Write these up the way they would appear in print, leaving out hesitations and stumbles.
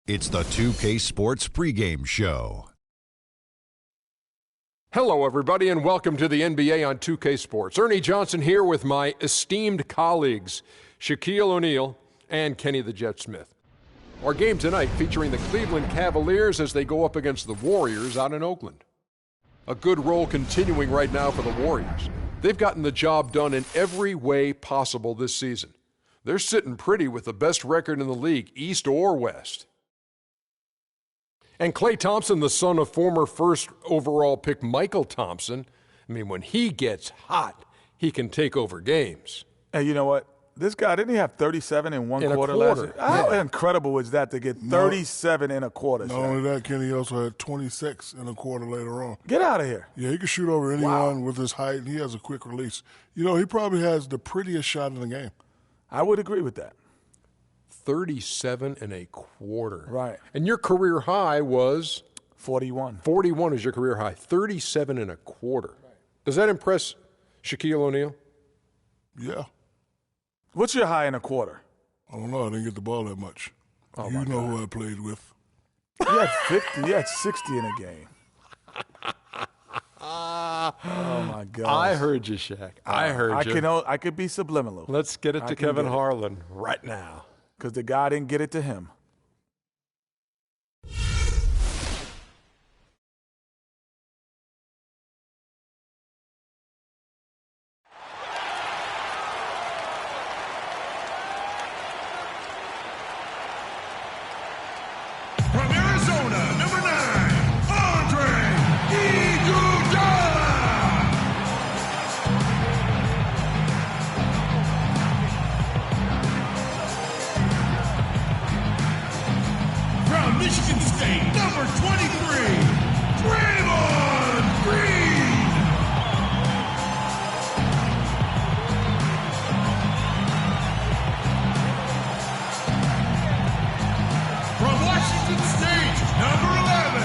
It's the 2K Sports pregame show. Hello, everybody, and welcome to the NBA on 2K Sports. Ernie Johnson here with my esteemed colleagues, Shaquille O'Neal and Kenny the Jet Smith. Our game tonight featuring the Cleveland Cavaliers as they go up against the Warriors out in Oakland. A good roll continuing right now for the Warriors. They've gotten the job done in every way possible this season. They're sitting pretty with the best record in the league, East or West. And Klay Thompson, the son of former first overall pick Michael Thompson, I mean, when he gets hot, he can take over games. And you know what? This guy, didn't he have 37 in one quarter last year? How incredible was that to get 37 in a quarter? Not only that, Kenny also had 26 in a quarter later on. Get out of here. Yeah, he can shoot over anyone with his height, and he has a quick release. You know, he probably has the prettiest shot in the game. I would agree with that. 37 and a quarter. Right. And your career high was? 41. 41 is your career high. 37 and a quarter. Right. Does that impress Shaquille O'Neal? Yeah. What's your high in a quarter? I don't know. I didn't get the ball that much. Oh, you know who I played with. You had 50. You had 60 in a game. Oh, my God. I heard you, Shaq. I heard you. I could be subliminal. Let's get it to Kevin Harlan right now. Because the guy didn't get it to him. From Arizona, number 9, Andre Iguodala. From Michigan State, number 23, Draymond Green. From Washington State, number 11,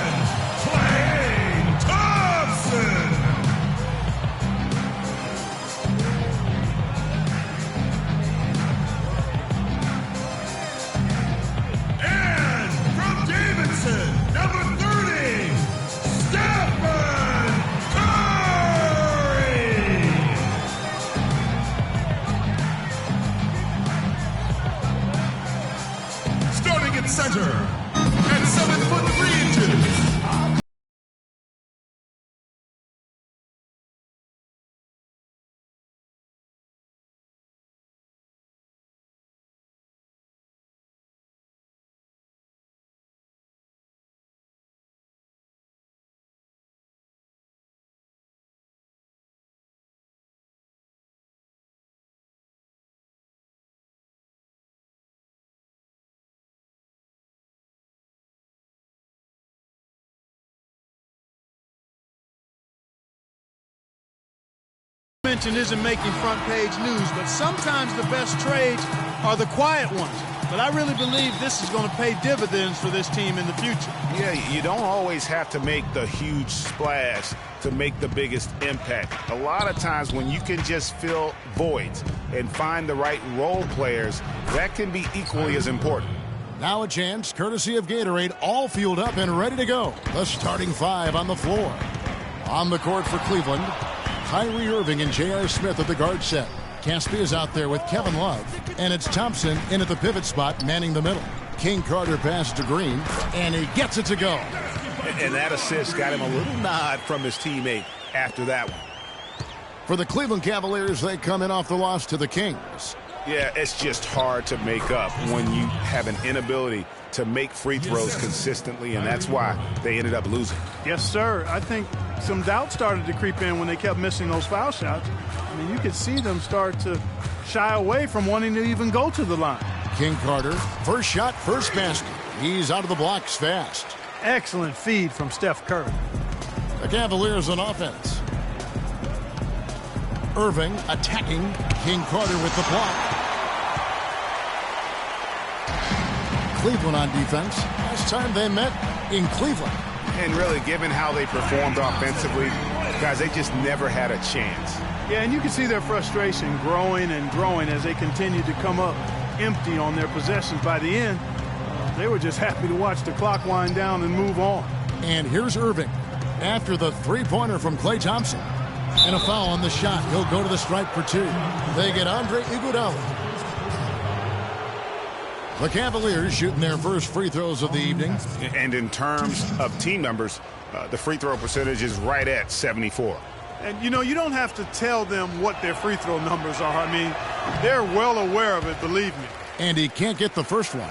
Klay Thompson. And from Davidson, number 30, Stephen Curry. Starting at center, at 7'3". Isn't making front page news, but sometimes the best trades are the quiet ones. But I really believe this is going to pay dividends for this team in the future. Yeah, you don't always have to make the huge splash to make the biggest impact. A lot of times when you can just fill voids and find the right role players, that can be equally as important. Now a chance, courtesy of Gatorade, all fueled up and ready to go. The starting 5 on the floor. On the court for Cleveland, Kyrie Irving and J.R. Smith at the guard set. Caspi is out there with Kevin Love. And it's Thompson in at the pivot spot, manning the middle. King Carter passes to Green, and he gets it to go. And that assist got him a little nod from his teammate after that one. For the Cleveland Cavaliers, they come in off the loss to the Kings. Yeah, it's just hard to make up when you have an inability to make free throws consistently, and that's why they ended up losing. Yes, sir. I think some doubt started to creep in when they kept missing those foul shots. I mean, you could see them start to shy away from wanting to even go to the line. King Carter, first shot, first basket. He's out of the blocks fast. Excellent feed from Steph Curry. The Cavaliers on offense. Irving attacking. King Carter with the block. Cleveland on defense. Last time they met in Cleveland. And really, given how they performed offensively, guys, they just never had a chance. Yeah, and you can see their frustration growing and growing as they continue to come up empty on their possessions. By the end, They were just happy to watch the clock wind down and move on. And here's Irving after the three-pointer from Klay Thompson. And a foul on the shot. He'll go to the stripe for two. They get Andre Iguodala. The Cavaliers shooting their first free throws of the evening. And in terms of team numbers, the free throw percentage is right at 74. And, you know, you don't have to tell them what their free throw numbers are. I mean, they're well aware of it, believe me. And he can't get the first one.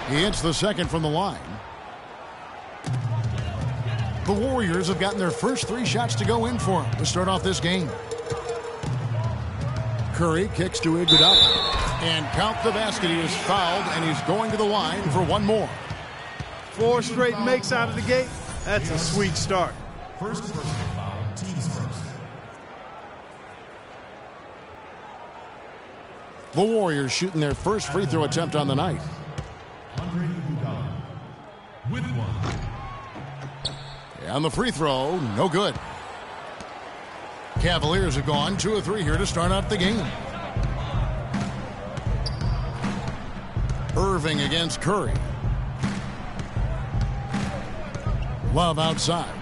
He hits the second from the line. The Warriors have gotten their first three shots to go in for him to start off this game. Curry kicks to Iguodala. And count the basket. He is fouled, and he's going to the line for one more. 4 straight makes out of the gate. That's a sweet start. First personal foul, teams first. The Warriors shooting their first free throw attempt on the night. Andre Iguodala with one. And the free throw, no good. Cavaliers have gone 2 of 3 here to start out the game. Irving against Curry. Love outside.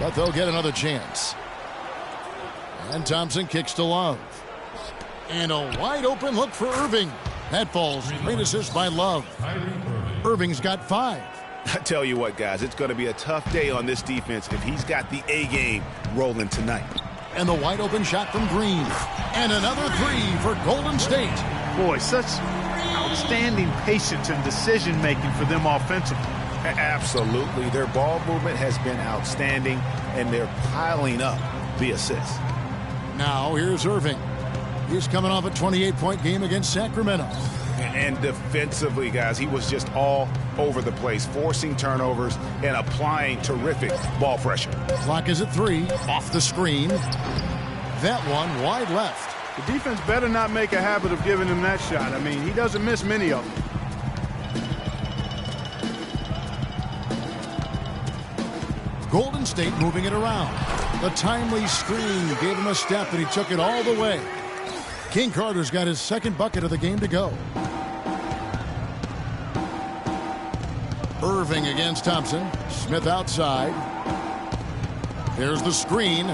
But they'll get another chance. And Thompson kicks to Love. And a wide open look for Irving. That falls. Great assist by Love. Irving's got 5. I tell you what, guys, it's going to be a tough day on this defense if he's got the A game rolling tonight. And the wide open shot from Green. And another 3 for Golden State. Boy, such outstanding patience and decision making for them offensively. Absolutely. Their ball movement has been outstanding, and they're piling up the assists. Now here's Irving. He's coming off a 28-point game against Sacramento. And defensively, guys, he was just all over the place, forcing turnovers and applying terrific ball pressure. Clock is at 3, off the screen. That one wide left. The defense better not make a habit of giving him that shot. I mean, he doesn't miss many of them. Golden State moving it around. The timely screen gave him a step, and he took it all the way. King Carter's got his second bucket of the game to go. Irving against Thompson. Smith outside. There's the screen.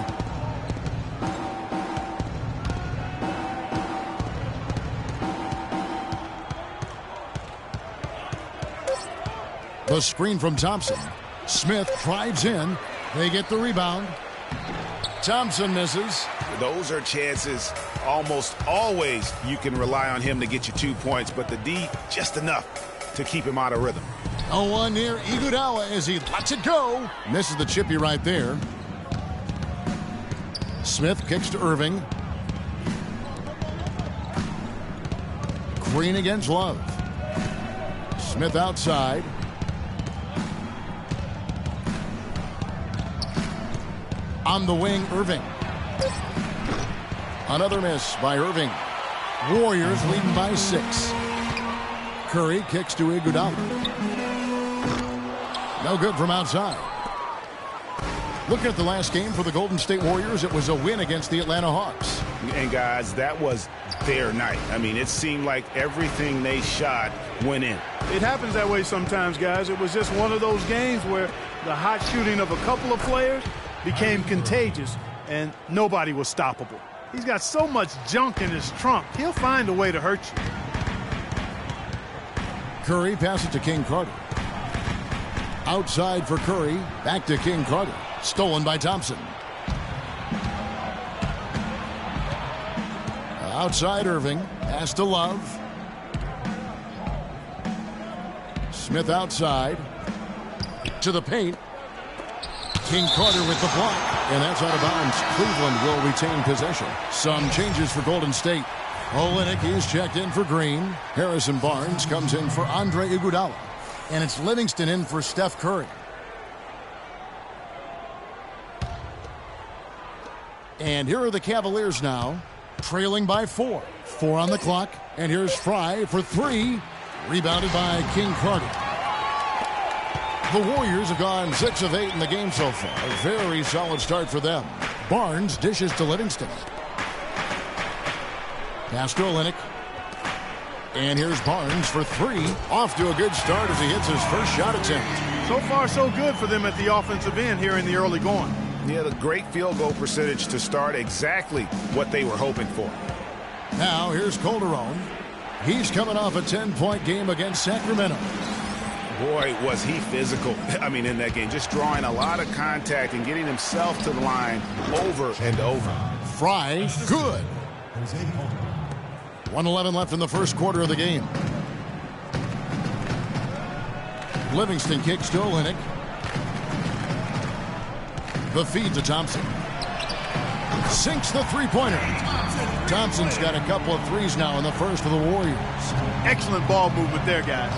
The screen from Thompson. Smith drives in. They get the rebound. Thompson misses. Those are chances almost always you can rely on him to get you 2 points, but the D just enough to keep him out of rhythm. A one near Iguodala as he lets it go. Misses the chippy right there. Smith kicks to Irving. Green against Love. Smith outside. On the wing, Irving. Another miss by Irving. Warriors leading by 6. Curry kicks to Iguodala. No good from outside. Looking at the last game for the Golden State Warriors, it was a win against the Atlanta Hawks. And guys, that was their night. I mean, it seemed like everything they shot went in. It happens that way sometimes, guys. It was just one of those games where the hot shooting of a couple of players became contagious, and nobody was stoppable. He's got so much junk in his trunk, he'll find a way to hurt you. Curry passes to King Carter. Outside for Curry, back to King Carter. Stolen by Thompson. Outside Irving, pass to Love. Smith outside. To the paint. King Carter with the block. And that's out of bounds. Cleveland will retain possession. Some changes for Golden State. Olynyk is checked in for Green. Harrison Barnes comes in for Andre Iguodala. And it's Livingston in for Steph Curry. And here are the Cavaliers now, trailing by 4. 4 on the clock. And here's Fry for 3. Rebounded by King Carter. The Warriors have gone 6 of 8 in the game so far. A very solid start for them. Barnes dishes to Livingston. Pass to Olynyk. And here's Barnes for three. Off to a good start as he hits his first shot attempt. So far, so good for them at the offensive end here in the early going. Yeah, the great field goal percentage to start, exactly what they were hoping for. Now here's Calderon. He's coming off a 10-point game against Sacramento. Boy, was he physical. I mean, in that game, just drawing a lot of contact and getting himself to the line over and over. Fry, good. 1:11 left in the first quarter of the game. Livingston kicks to Olynyk. The feed to Thompson. Sinks the three-pointer. Thompson's got a couple of threes now in the first for the Warriors. Excellent ball movement there, guys.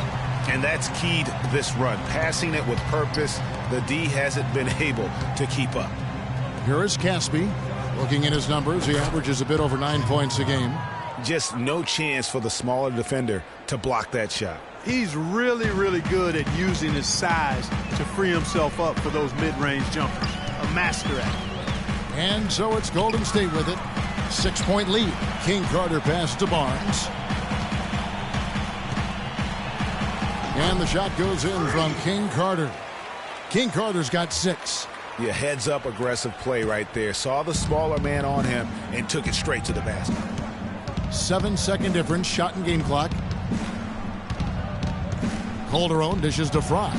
And that's keyed this run. Passing it with purpose. The D hasn't been able to keep up. Here is Caspi. Looking at his numbers, he averages a bit over 9 points a game. Just no chance for the smaller defender to block that shot. He's really, really good at using his size to free himself up for those mid-range jumpers. A master at it. And so it's Golden State with it. 6-point lead. King Carter passes to Barnes. And the shot goes in from King Carter. King Carter's got 6. Yeah, heads-up aggressive play right there. Saw the smaller man on him and took it straight to the basket. 7-second difference, shot and game clock. Calderon dishes to Fry.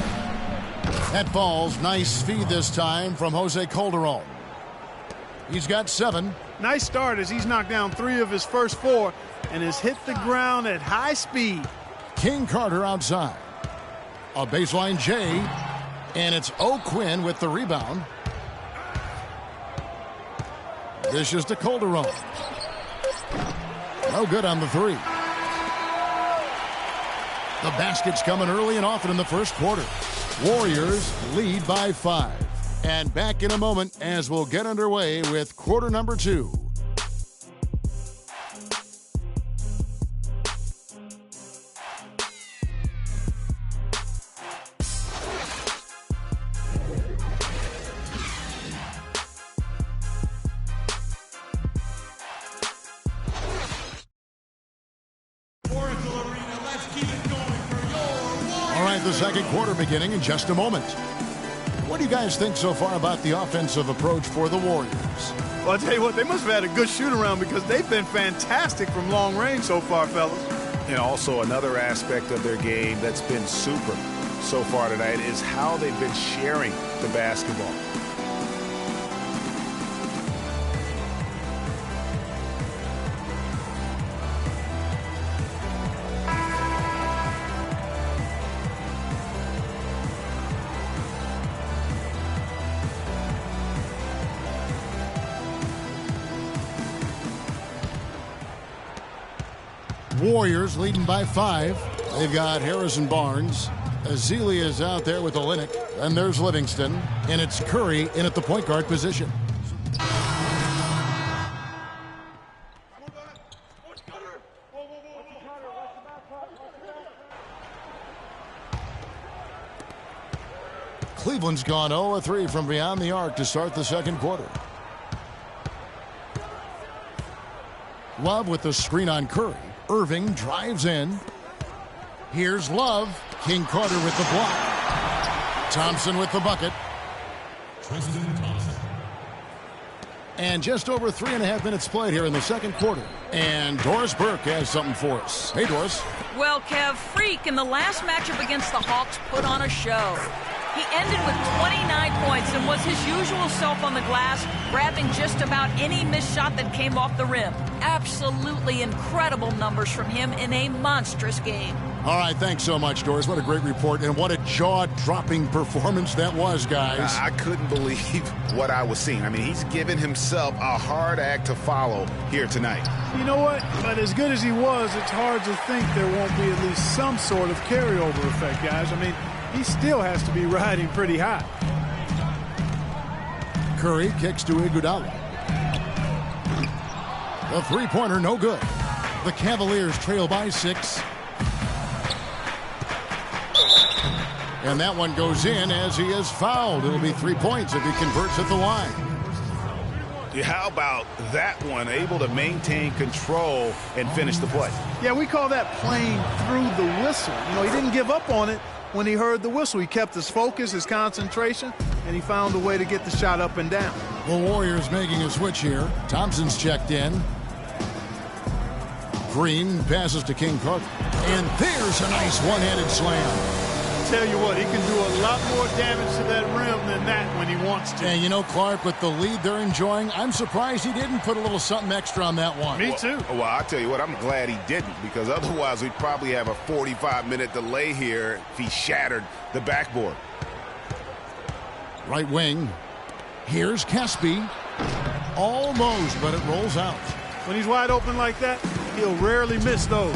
That falls. Nice feed this time from Jose Calderon. He's got 7. Nice start as he's knocked down 3 of his first 4 and has hit the ground at high speed. King Carter outside. A baseline J. And it's O'Quinn with the rebound. Dishes to Calderon. No good on the 3. The basket's coming early and often in the first quarter. Warriors lead by 5. And back in a moment as we'll get underway with quarter number 2. The second quarter beginning in just a moment. What do you guys think so far about the offensive approach for the Warriors? Well, I'll tell you what, they must have had a good shoot-around because they've been fantastic from long range so far, fellas. And also another aspect of their game that's been super so far tonight is how they've been sharing the basketball. Warriors leading by 5. They've got Harrison Barnes. Azili is out there with Olynyk. And there's Livingston. And it's Curry in at the point guard position. Cleveland's gone 0-3 from beyond the arc to start the second quarter. Love with the screen on Curry. Irving drives in. Here's Love. King Carter with the block. Thompson with the bucket. Tristan Thompson. And just over 3.5 minutes played here in the second quarter. And Doris Burke has something for us. Hey, Doris. Well, Kev, Freak in the last matchup against the Hawks put on a show. He ended with 29 points and was his usual self on the glass, grabbing just about any missed shot that came off the rim. Absolutely incredible numbers from him in a monstrous game. All right, thanks so much, Doris. What a great report, and what a jaw-dropping performance that was, guys. I couldn't believe what I was seeing. I mean, he's given himself a hard act to follow here tonight. You know what? But as good as he was, it's hard to think there won't be at least some sort of carryover effect, guys. I mean, he still has to be riding pretty high. Curry kicks to Iguodala. The three-pointer, no good. The Cavaliers trail by 6. And that one goes in as he is fouled. It'll be 3 points if he converts at the line. Yeah, how about that one? Able to maintain control and finish the play. Yeah, we call that playing through the whistle. You know, he didn't give up on it when he heard the whistle. He kept his focus, his concentration, and he found a way to get the shot up and down. The Warriors making a switch here. Thompson's checked in. Green passes to King Carter. And there's a nice one-handed slam. Tell you what, he can do a lot more damage to that rim than that when he wants to. And you know, Clark, with the lead they're enjoying, I'm surprised he didn't put a little something extra on that one. Me too. Well, I'll tell you what, I'm glad he didn't, because otherwise we'd probably have a 45-minute delay here if he shattered the backboard. Right wing. Here's Caspi. Almost, but it rolls out. When he's wide open like that, he'll rarely miss those.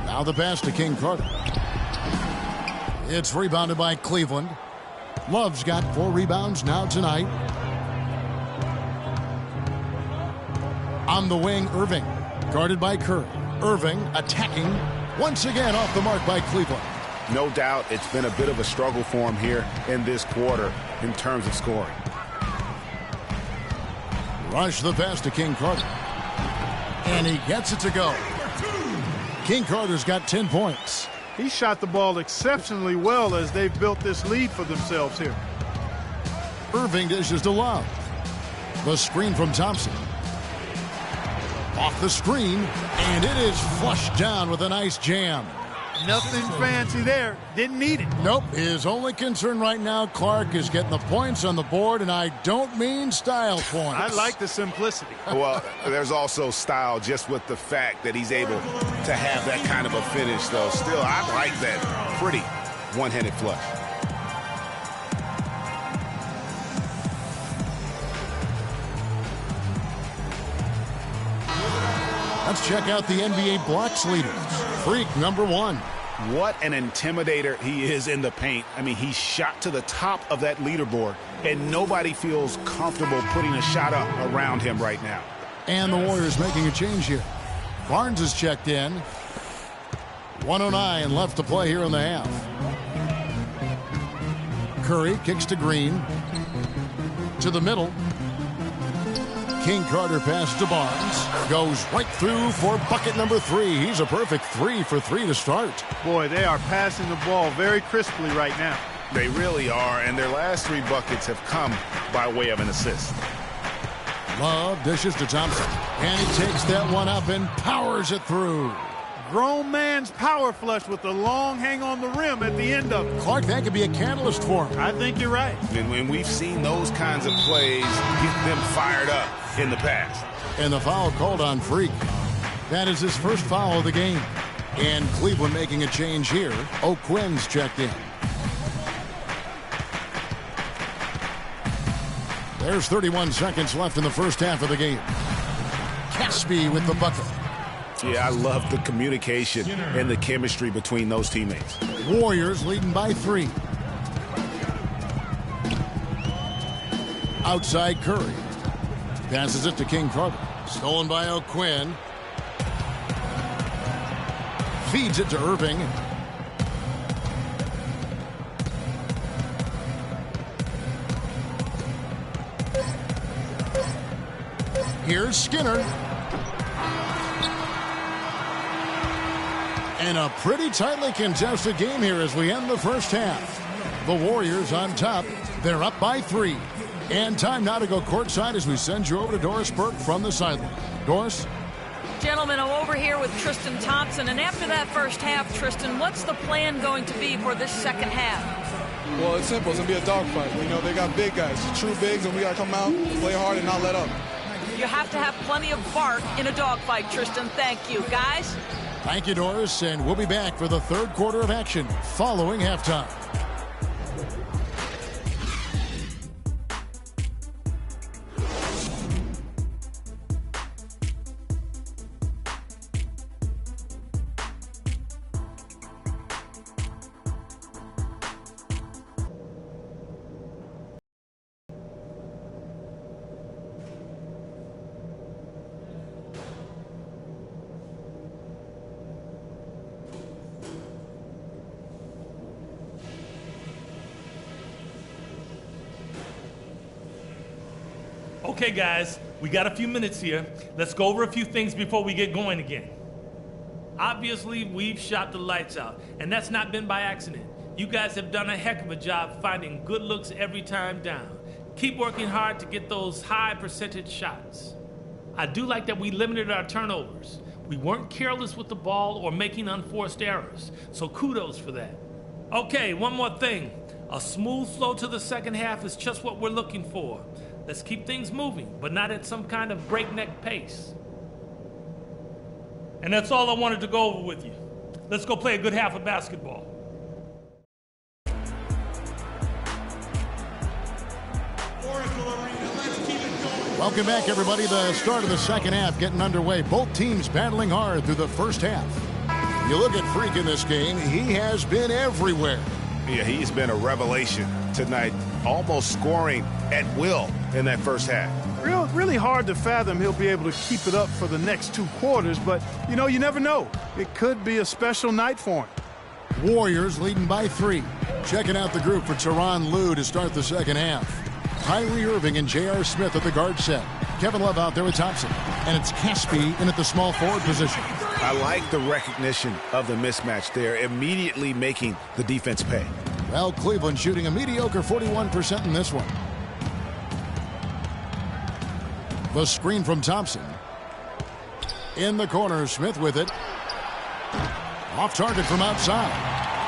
Now the pass to King Carter. It's rebounded by Cleveland. Love's got 4 rebounds now tonight. On the wing, Irving. Guarded by Curry. Irving attacking. Once again off the mark by Cleveland. No doubt it's been a bit of a struggle for him here in this quarter in terms of scoring. Rush the pass to King Carter. And he gets it to go. King Carter's got 10 points. He shot the ball exceptionally well as they've built this lead for themselves here. Irving dishes to Love. The screen from Thompson. Off the screen, and it is flushed down with a nice jam. Nothing fancy there. Didn't need it. Nope. His only concern right now, Clark, is getting the points on the board, and I don't mean style points. I like the simplicity. Well, there's also style just with the fact that he's able to have that kind of a finish, though. Still, I like that pretty one-handed flush. Let's check out the NBA blocks leaders. Freak number 1. What an intimidator he is in the paint. I mean, he shot to the top of that leaderboard, and nobody feels comfortable putting a shot up around him right now. And the Warriors making a change here. Barnes is checked in. 1:09 left to play here in the half. Curry kicks to Green. To the middle. King Carter passes to Barnes. Goes right through for bucket number 3. He's a perfect 3 for 3 to start. Boy, they are passing the ball very crisply right now. They really are, and their last 3 buckets have come by way of an assist. Love dishes to Thompson. And he takes that one up and powers it through. Grown man's power flush with the long hang on the rim at the end of it. Clark, that could be a catalyst for him. I think you're right. And when we've seen those kinds of plays get them fired up in the past. And the foul called on Freak. That is his first foul of the game. And Cleveland making a change here. O'Quinn's checked in. There's 31 seconds left in the first half of the game. Caspi with the bucket. Yeah, I love the communication and the chemistry between those teammates. Warriors leading by 3. Outside Curry. Passes it to King Carter. Stolen by O'Quinn. Feeds it to Irving. Here's Skinner. And a pretty tightly contested game here as we end the first half. The Warriors on top. They're up by 3. And time now to go courtside as we send you over to Doris Burke from the sideline. Doris? Gentlemen, I'm over here with Tristan Thompson. And after that first half, Tristan, what's the plan going to be for this second half? Well, it's simple. It's going to be a dogfight. You know, they got big guys, true bigs, and we got to come out, play hard, and not let up. You have to have plenty of bark in a dogfight, Tristan. Thank you. Guys? Thank you, Doris, and we'll be back for the third quarter of action following halftime. Okay, guys, we got a few minutes here. Let's go over a few things before we get going again. Obviously, we've shot the lights out, and that's not been by accident. You guys have done a heck of a job finding good looks every time down. Keep working hard to get those high percentage shots. I do like that we limited our turnovers. We weren't careless with the ball or making unforced errors, so kudos for that. Okay, one more thing. A smooth flow to the second half is just what we're looking for. Let's keep things moving, but not at some kind of breakneck pace. And that's all I wanted to go over with you. Let's go play a good half of basketball. Welcome back, everybody. The start of the second half getting underway. Both teams battling hard through the first half. You look at Freak in this game, he has been everywhere. Yeah, he's been a revelation tonight, almost scoring at will in that first half. Really hard to fathom he'll be able to keep it up for the next 2 quarters, but, you know, you never know. It could be a special night for him. Warriors leading by 3. Checking out the group for Tyronn Lue to start the second half. Kyrie Irving and J.R. Smith at the guard set. Kevin Love out there with Thompson. And it's Caspi in at the small forward position. I like the recognition of the mismatch there, immediately making the defense pay. Well, Cleveland shooting a mediocre 41% in this one. The screen from Thompson. In the corner, Smith with it. Off target from outside.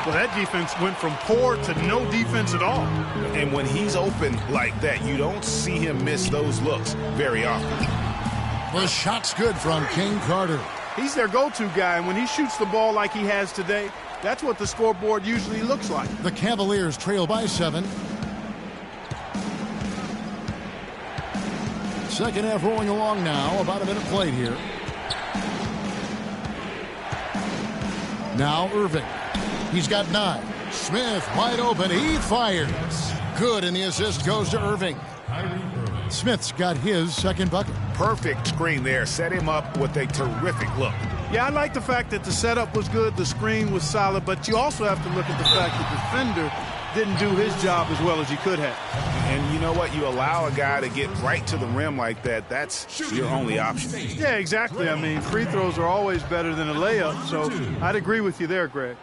Well, that defense went from poor to no defense at all. And when he's open like that, you don't see him miss those looks very often. The shot's good from King Carter. He's their go-to guy, and when he shoots the ball like he has today, that's what the scoreboard usually looks like. The Cavaliers trail by 7. Second half rolling along now. About a minute played here. Now Irving. He's got 9. Smith wide open. He fires. Good, and the assist goes to Irving. Smith's got his second bucket. Perfect screen there. Set him up with a terrific look. Yeah, I like the fact that the setup was good, the screen was solid, but you also have to look at the fact that the defender didn't do his job as well as he could have. And you know what? You allow a guy to get right to the rim like that, that's your only option. Yeah, exactly. I mean, free throws are always better than a layup, so I'd agree with you there, Greg.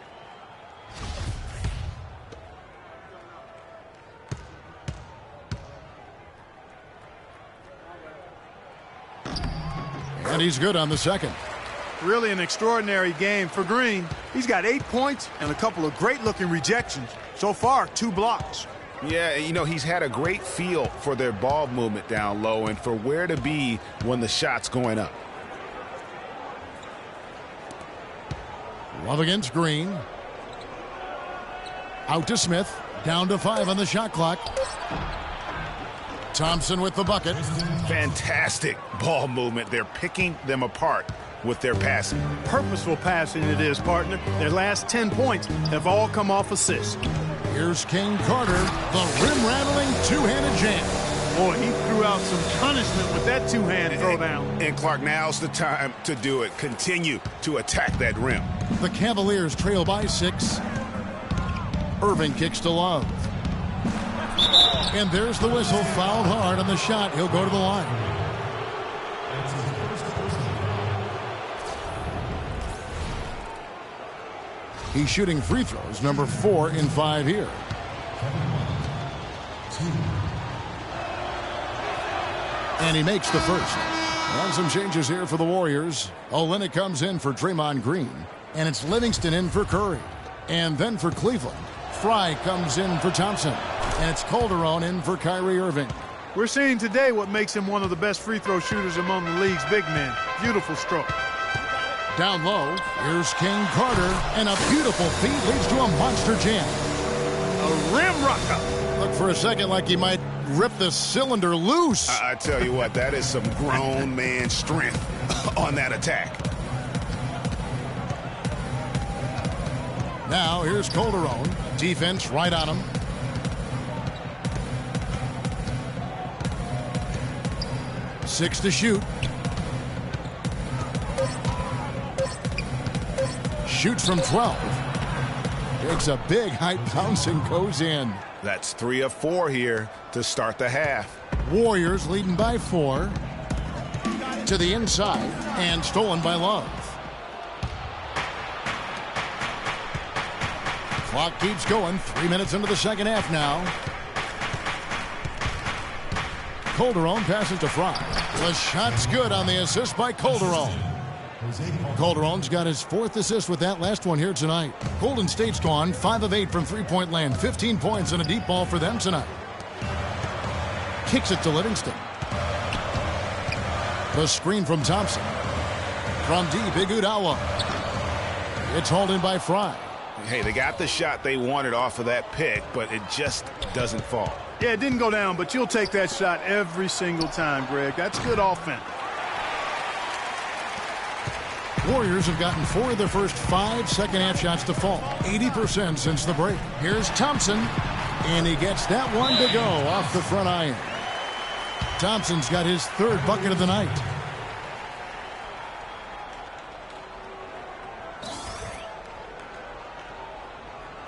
And he's good on the second. Really an extraordinary game for Green. He's got 8 points and a couple of great-looking rejections. So far, 2 blocks. Yeah, you know, he's had a great feel for their ball movement down low and for where to be when the shot's going up. Love against Green. Out to Smith. Down to 5 on the shot clock. Thompson with the bucket. Fantastic ball movement. They're picking them apart with their passing. Purposeful passing it is, partner. Their last 10 points have all come off assists. Here's King Carter, the rim-rattling two-handed jam. Boy, he threw out some punishment with that two-hand throwdown. And Clark, now's the time to do it. Continue to attack that rim. The Cavaliers trail by 6. Irving kicks to Love. And there's the whistle. Fouled hard on the shot. He'll go to the line. He's shooting free throws, number 4 in 5 here. And he makes the first. And some changes here for the Warriors. Olynyk comes in for Draymond Green. And it's Livingston in for Curry. And then for Cleveland, Fry comes in for Thompson. And it's Calderon in for Kyrie Irving. We're seeing today what makes him one of the best free throw shooters among the league's big men. Beautiful stroke. Down low, here's King Carter, and a beautiful feed leads to a monster jam. A rim rocker. Look for a second like he might rip the cylinder loose. I tell you what, that is some grown man strength on that attack. Now here's Calderon. Defense right on him. Six to shoot. Shoots from 12. Takes a big height bounce and goes in. That's 3 of 4 here to start the half. Warriors leading by 4. To the inside and stolen by Love. Clock keeps going. 3 minutes into the second half now. Calderon passes to Fry. The shot's good on the assist by Calderon. Calderon's got his 4th assist with that last one here tonight. Golden State's gone 5 of 8 from three-point land. 15 points and a deep ball for them tonight. Kicks it to Livingston. The screen from Thompson. From deep, Iguodala. It's hauled in by Fry. Hey, they got the shot they wanted off of that pick, but it just doesn't fall. Yeah, it didn't go down, but you'll take that shot every single time, Greg. That's good offense. Warriors have gotten 4 of their first 5 second-half shots to fall. 80% since the break. Here's Thompson, and he gets that one to go off the front iron. Thompson's got his 3rd bucket of the night.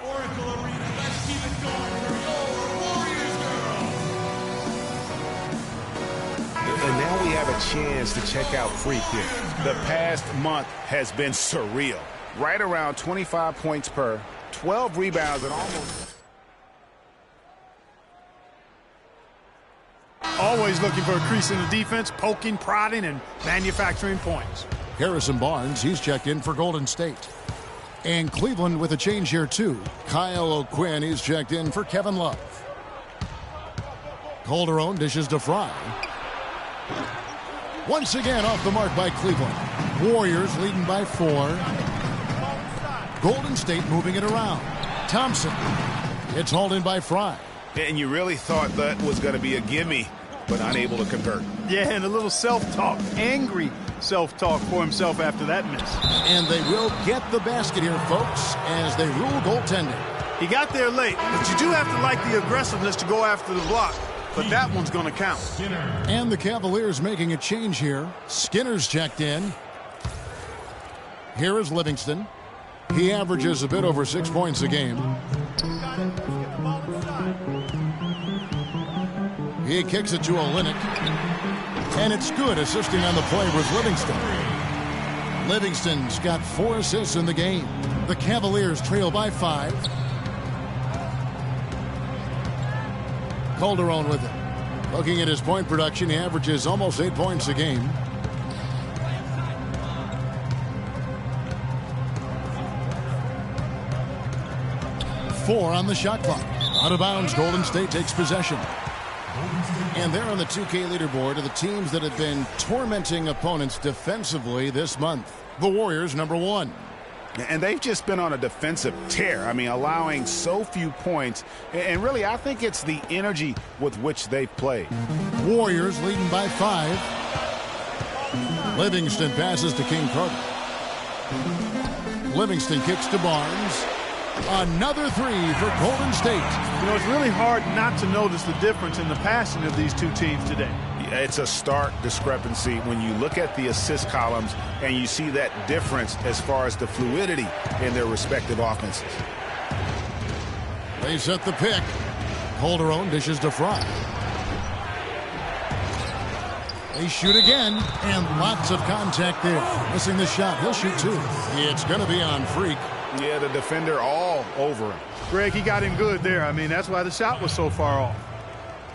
Oracle Arena, let's keep it going for your Warriors girls. And now we have a chance to check out Freak here. The past month has been surreal. Right around 25 points per, 12 rebounds, and always looking for a crease in the defense, poking, prodding, and manufacturing points. Harrison Barnes, he's checked in for Golden State. And Cleveland with a change here, too. Kyle O'Quinn, he's checked in for Kevin Love. Calderon dishes to Fry. Once again off the mark by Cleveland. Warriors leading by 4. Golden State moving it around. Thompson. It's hauled in by Fry. And you really thought that was going to be a gimme, but unable to convert. Yeah, and a little self-talk, angry self-talk for himself after that miss. And they will get the basket here, folks, as they rule goaltending. He got there late, but you do have to like the aggressiveness to go after the block. But that one's going to count. And the Cavaliers making a change here. Skinner's checked in. Here is Livingston. He averages a bit over 6 points a game. He kicks it to Olynyk. And it's good. Assisting on the play was Livingston. Livingston's got 4 assists in the game. The Cavaliers trail by 5. Calderon with it. Looking at his point production, he averages almost 8 points a game. Four on the shot clock. Out of bounds, Golden State takes possession. And they're on the 2K leaderboard of the teams that have been tormenting opponents defensively this month. The Warriors, number 1. And they've just been on a defensive tear. I mean, allowing so few points. And really, I think it's the energy with which they've played. Warriors leading by 5. Livingston passes to King Carter. Livingston kicks to Barnes. Another 3 for Golden State. You know, it's really hard not to notice the difference in the passing of these two teams today. It's a stark discrepancy when you look at the assist columns and you see that difference as far as the fluidity in their respective offenses. They set the pick. Calderon dishes to Fry. They shoot again, and lots of contact there. Missing the shot. He'll shoot 2. It's going to be on Freak. Yeah, the defender all over him. Greg, he got him good there. I mean, that's why the shot was so far off.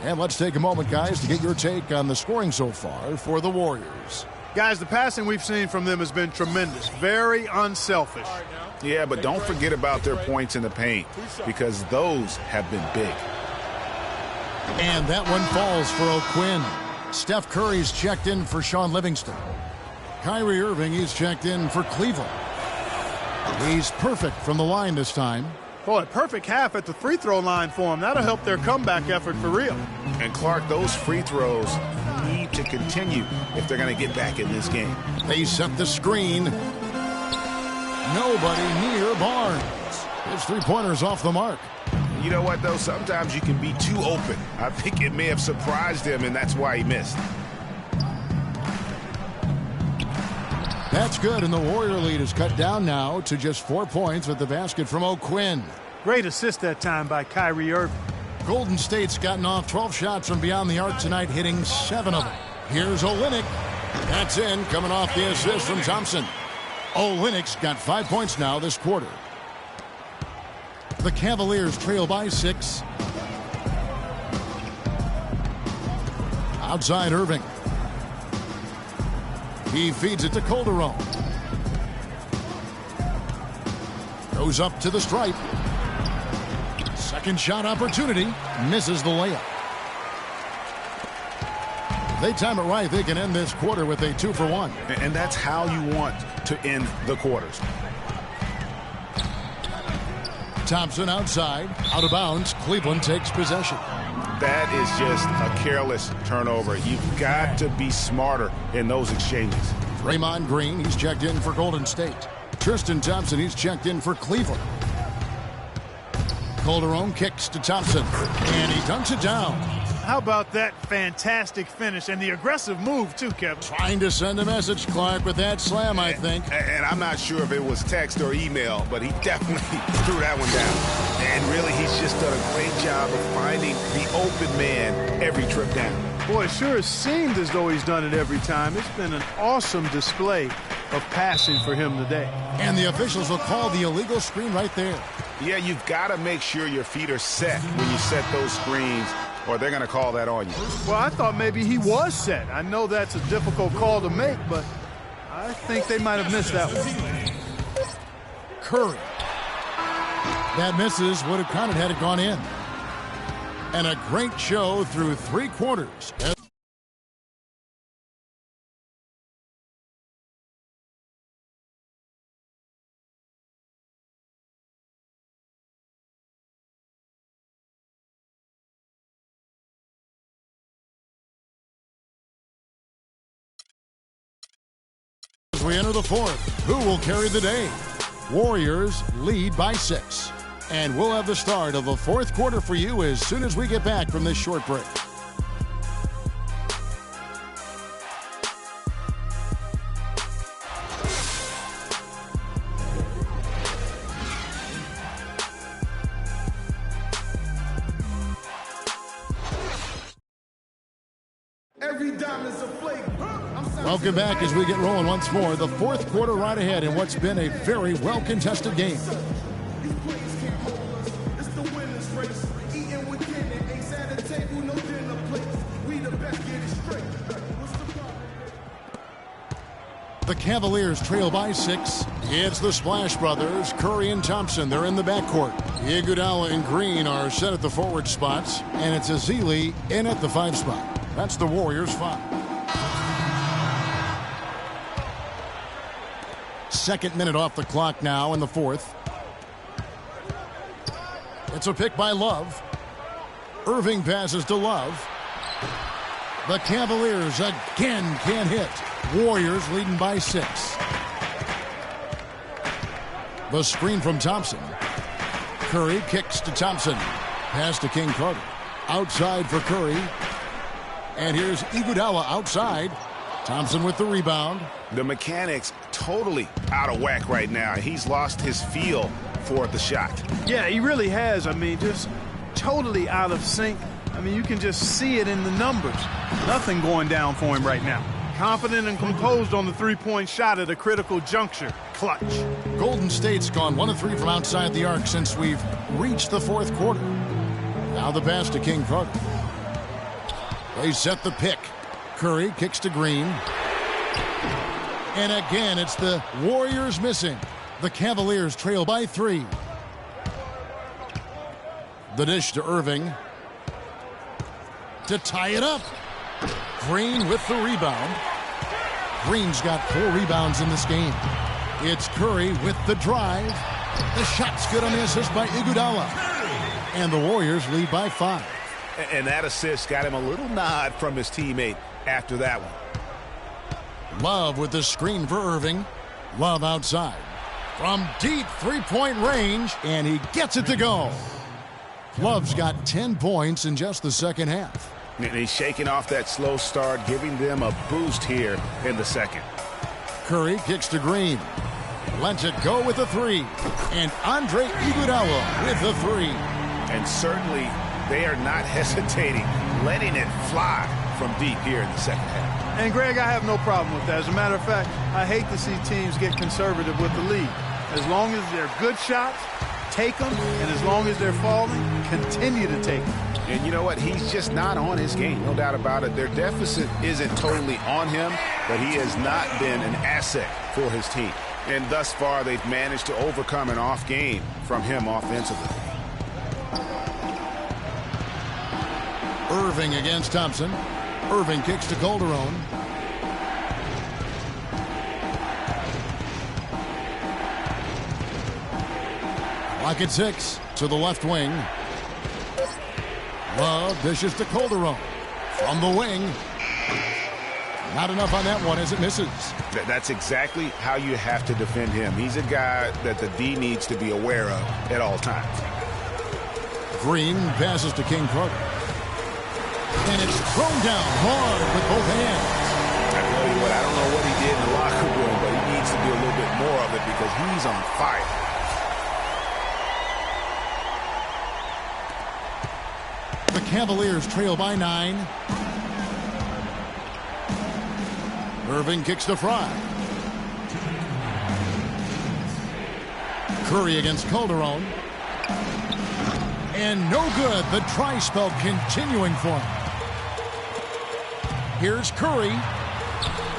And let's take a moment, guys, to get your take on the scoring so far for the Warriors. Guys, the passing we've seen from them has been tremendous. Very unselfish. Yeah, but don't forget about their points in the paint, because those have been big. And that one falls for O'Quinn. Steph Curry's checked in for Sean Livingston. Kyrie Irving, he's checked in for Cleveland. He's perfect from the line this time. Boy, perfect half at the free throw line for him. That'll help their comeback effort for real. And Clark, those free throws need to continue if they're going to get back in this game. They set the screen. Nobody near Barnes. His 3-pointer's off the mark. You know what, though? Sometimes you can be too open. I think it may have surprised him, and that's why he missed. That's good, and the Warrior lead is cut down now to just 4 points with the basket from O'Quinn. Great assist that time by Kyrie Irving. Golden State's gotten off 12 shots from beyond the arc tonight, hitting 7 of them. Here's Olynyk. That's in, coming off the assist from Thompson. Olynyk's got 5 points now this quarter. The Cavaliers trail by 6. Outside Irving. He feeds it to Calderon. Goes up to the stripe. Second shot opportunity. Misses the layup. They time it right, they can end this quarter with a 2-for-1. And that's how you want to end the quarters. Thompson outside, out of bounds. Cleveland takes possession. That is just a careless turnover. You've got to be smarter in those exchanges. Draymond Green, he's checked in for Golden State. Tristan Thompson, he's checked in for Cleveland. Calderon kicks to Thompson, and he dunks it down. How about that fantastic finish and the aggressive move, too, Kevin? Trying to send a message, Clark, with that slam, I think. And I'm not sure if it was text or email, but he definitely threw that one down. And really, he's just done a great job of finding the open man every trip down. Boy, it sure seemed as though he's done it every time. It's been an awesome display of passing for him today. And the officials will call the illegal screen right there. Yeah, you've got to make sure your feet are set when you set those screens, or they're going to call that on you. Well, I thought maybe he was set. I know that's a difficult call to make, but I think they might have missed that one. Curry. That misses, would have counted had it gone in. And a great show through 3 quarters. As we enter the 4th, who will carry the day? Warriors lead by 6. And we'll have the start of the 4th quarter for you as soon as we get back from this short break. Welcome back as we get rolling once more. The 4th quarter right ahead in what's been a very well-contested game. The Cavaliers trail by 6. It's the Splash Brothers, Curry and Thompson. They're in the backcourt. Iguodala and Green are set at the forward spots, and it's Ezeli in at the 5 spot. That's the Warriors' 5. Second minute off the clock now in the 4th. It's a pick by Love. Irving passes to Love. The Cavaliers again can't hit. Warriors leading by 6. The screen from Thompson. Curry kicks to Thompson. Pass to King Carter. Outside for Curry. And here's Iguodala outside. Thompson with the rebound. The mechanics totally out of whack right now. He's lost his feel for the shot. Yeah, he really has. I mean, just totally out of sync. I mean, you can just see it in the numbers. Nothing going down for him right now. Confident and composed on the 3-point shot at a critical juncture. Clutch. Golden State's gone 1 of 3 from outside the arc since we've reached the 4th quarter. Now the pass to King Carter. They set the pick. Curry kicks to Green. And again, it's the Warriors missing. The Cavaliers trail by 3. The dish to Irving. To tie it up. Green with the rebound. Green's got 4 rebounds in this game. It's Curry with the drive. The shot's good on the assist by Iguodala. And the Warriors lead by 5. And that assist got him a little nod from his teammate after that one. Love with the screen for Irving. Love outside. From deep 3-point range, and he gets it to go. Love's got 10 points in just the second half. And he's shaking off that slow start, giving them a boost here in the second. Curry kicks to Green. Lets it go with a 3. And Andre Iguodala with the 3. And certainly they are not hesitating, letting it fly from deep here in the second half. And, Greg, I have no problem with that. As a matter of fact, I hate to see teams get conservative with the lead. As long as they're good shots, take them, and as long as they're falling, continue to take them. And you know what? He's just not on his game, no doubt about it. Their deficit isn't totally on him, but he has not been an asset for his team. And thus far, they've managed to overcome an off game from him offensively. Irving against Thompson. Irving kicks to Calderon. Clock at 6 to the left wing. Love dishes to Calderon. From the wing. Not enough on that one as it misses. That's exactly how you have to defend him. He's a guy that the D needs to be aware of at all times. Green passes to King Carter. And it's thrown down hard with both hands. I tell you what, I don't know what he did in the locker room, but he needs to do a little bit more of it because he's on fire. The Cavaliers trail by 9. Irving kicks to Fry. Curry against Calderon. And no good. The try spell continuing for him. Here's Curry.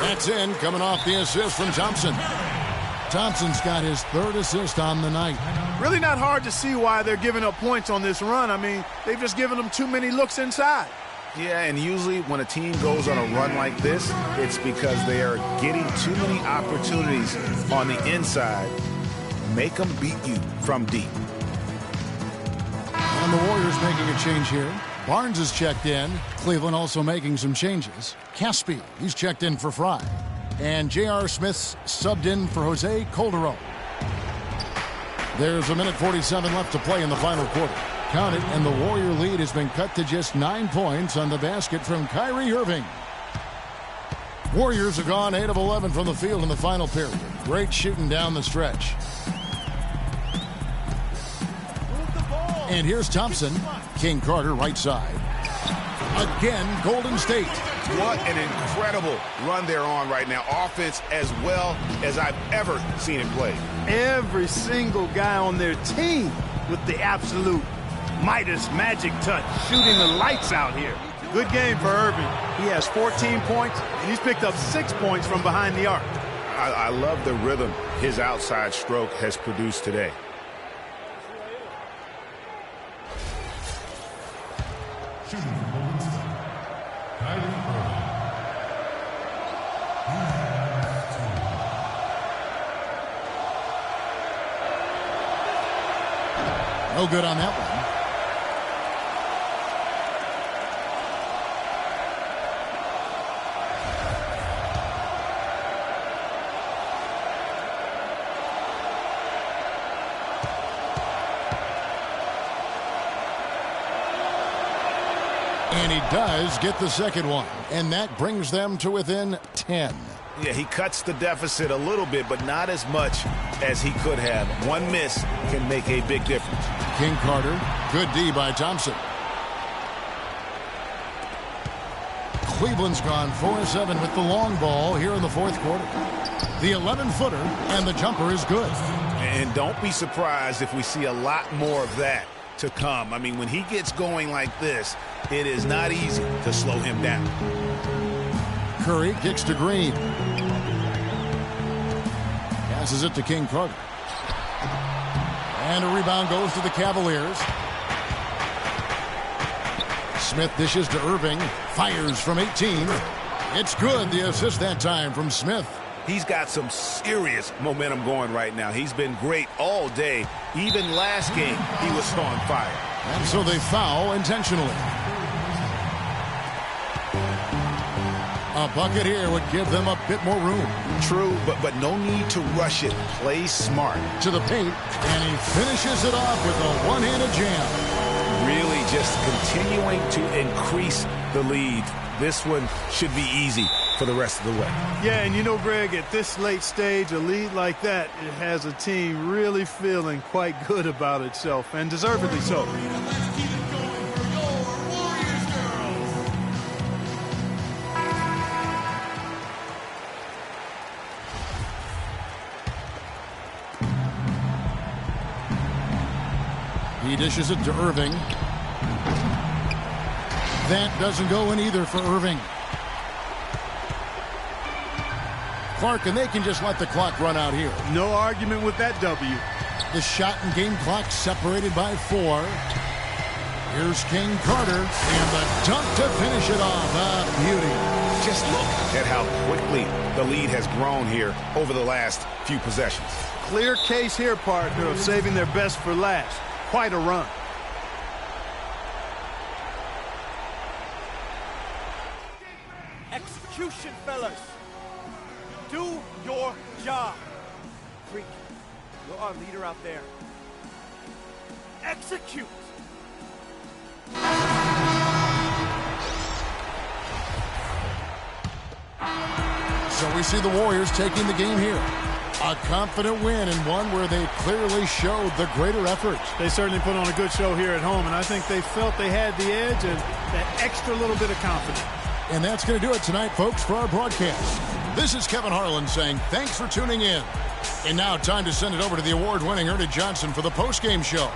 That's in, coming off the assist from Thompson. Thompson's got his 3rd assist on the night. Really not hard to see why they're giving up points on this run. I mean, they've just given them too many looks inside. Yeah, and usually when a team goes on a run like this, it's because they are getting too many opportunities on the inside. Make them beat you from deep. And the Warriors making a change here. Barnes is checked in. Cleveland also making some changes. Caspi, he's checked in for Fry. And J.R. Smith's subbed in for Jose Calderon. There's 1:47 left to play in the final quarter. Count it, and the Warrior lead has been cut to just 9 points on the basket from Kyrie Irving. Warriors have gone 8 of 11 from the field in the final period. Great shooting down the stretch. And here's Thompson. King Carter right side. Again, Golden State. What an incredible run they're on right now. Offense as well as I've ever seen it play. Every single guy on their team with the absolute Midas magic touch, shooting the lights out here. Good game for Irving. He has 14 points, and he's picked up 6 points from behind the arc. I love the rhythm his outside stroke has produced today. No good on that one. And he does get the second one. And that brings them to within 10. Yeah, he cuts the deficit a little bit, but not as much as he could have. One miss can make a big difference. King Carter, good D by Thompson. Cleveland's gone 4-7 with the long ball here in the fourth quarter. The 11-footer, and the jumper is good. And don't be surprised if we see a lot more of that to come. I mean, when he gets going like this, it is not easy to slow him down. Curry kicks to Green. Passes it to King Carter. And a rebound goes to the Cavaliers. Smith dishes to Irving. Fires from 18. It's good. The assist that time from Smith. He's got some serious momentum going right now. He's been great all day. Even last game, he was on fire. And so they foul intentionally. A bucket here would give them a bit more room. True, but no need to rush it. Play smart. To the paint, and he finishes it off with a one-handed jam. Really just continuing to increase the lead. This one should be easy for the rest of the way. Yeah, and you know, Greg, at this late stage, a lead like that, it has a team really feeling quite good about itself, and deservedly so. Let's keep it going for goal He dishes it to Irving. That doesn't go in either for Irving. Clark, and they can just let the clock run out here. No argument with that W. The shot and game clock separated by 4. Here's King Carter, and the dunk to finish it off. A beauty. Just look at how quickly the lead has grown here over the last few possessions. Clear case here, partner, of saving their best for last. Quite a run. Execution, fellas. Do your job. Freak, you're our leader out there. Execute. So we see the Warriors taking the game here. A confident win, and one where they clearly showed the greater effort. They certainly put on a good show here at home, and I think they felt they had the edge and that extra little bit of confidence. And that's going to do it tonight, folks, for our broadcast. This is Kevin Harlan saying thanks for tuning in. And now time to send it over to the award-winning Ernie Johnson for the post-game show.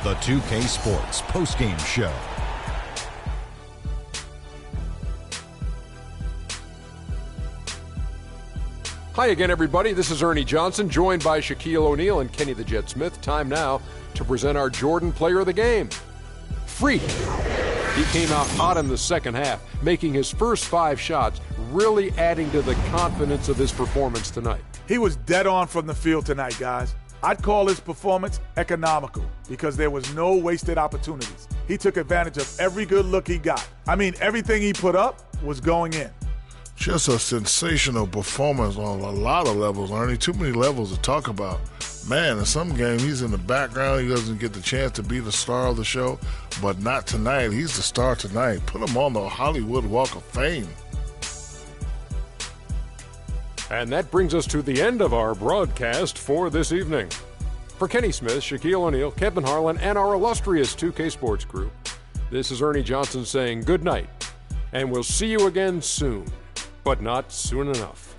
The 2K Sports postgame show. Hi again, everybody. This is Ernie Johnson, joined by Shaquille O'Neal and Kenny the Jet Smith. Time now to present our Jordan Player of the Game. Freak. He came out hot in the second half, making his first 5 shots, really adding to the confidence of his performance tonight. He was dead on from the field tonight, guys. I'd call his performance economical because there was no wasted opportunities. He took advantage of every good look he got. I mean, everything he put up was going in. Just a sensational performance on a lot of levels, Ernie. Too many levels to talk about. Man, in some games, he's in the background. He doesn't get the chance to be the star of the show, but not tonight. He's the star tonight. Put him on the Hollywood Walk of Fame. And that brings us to the end of our broadcast for this evening. For Kenny Smith, Shaquille O'Neal, Kevin Harlan, and our illustrious 2K Sports crew, this is Ernie Johnson saying good night, and we'll see you again soon, but not soon enough.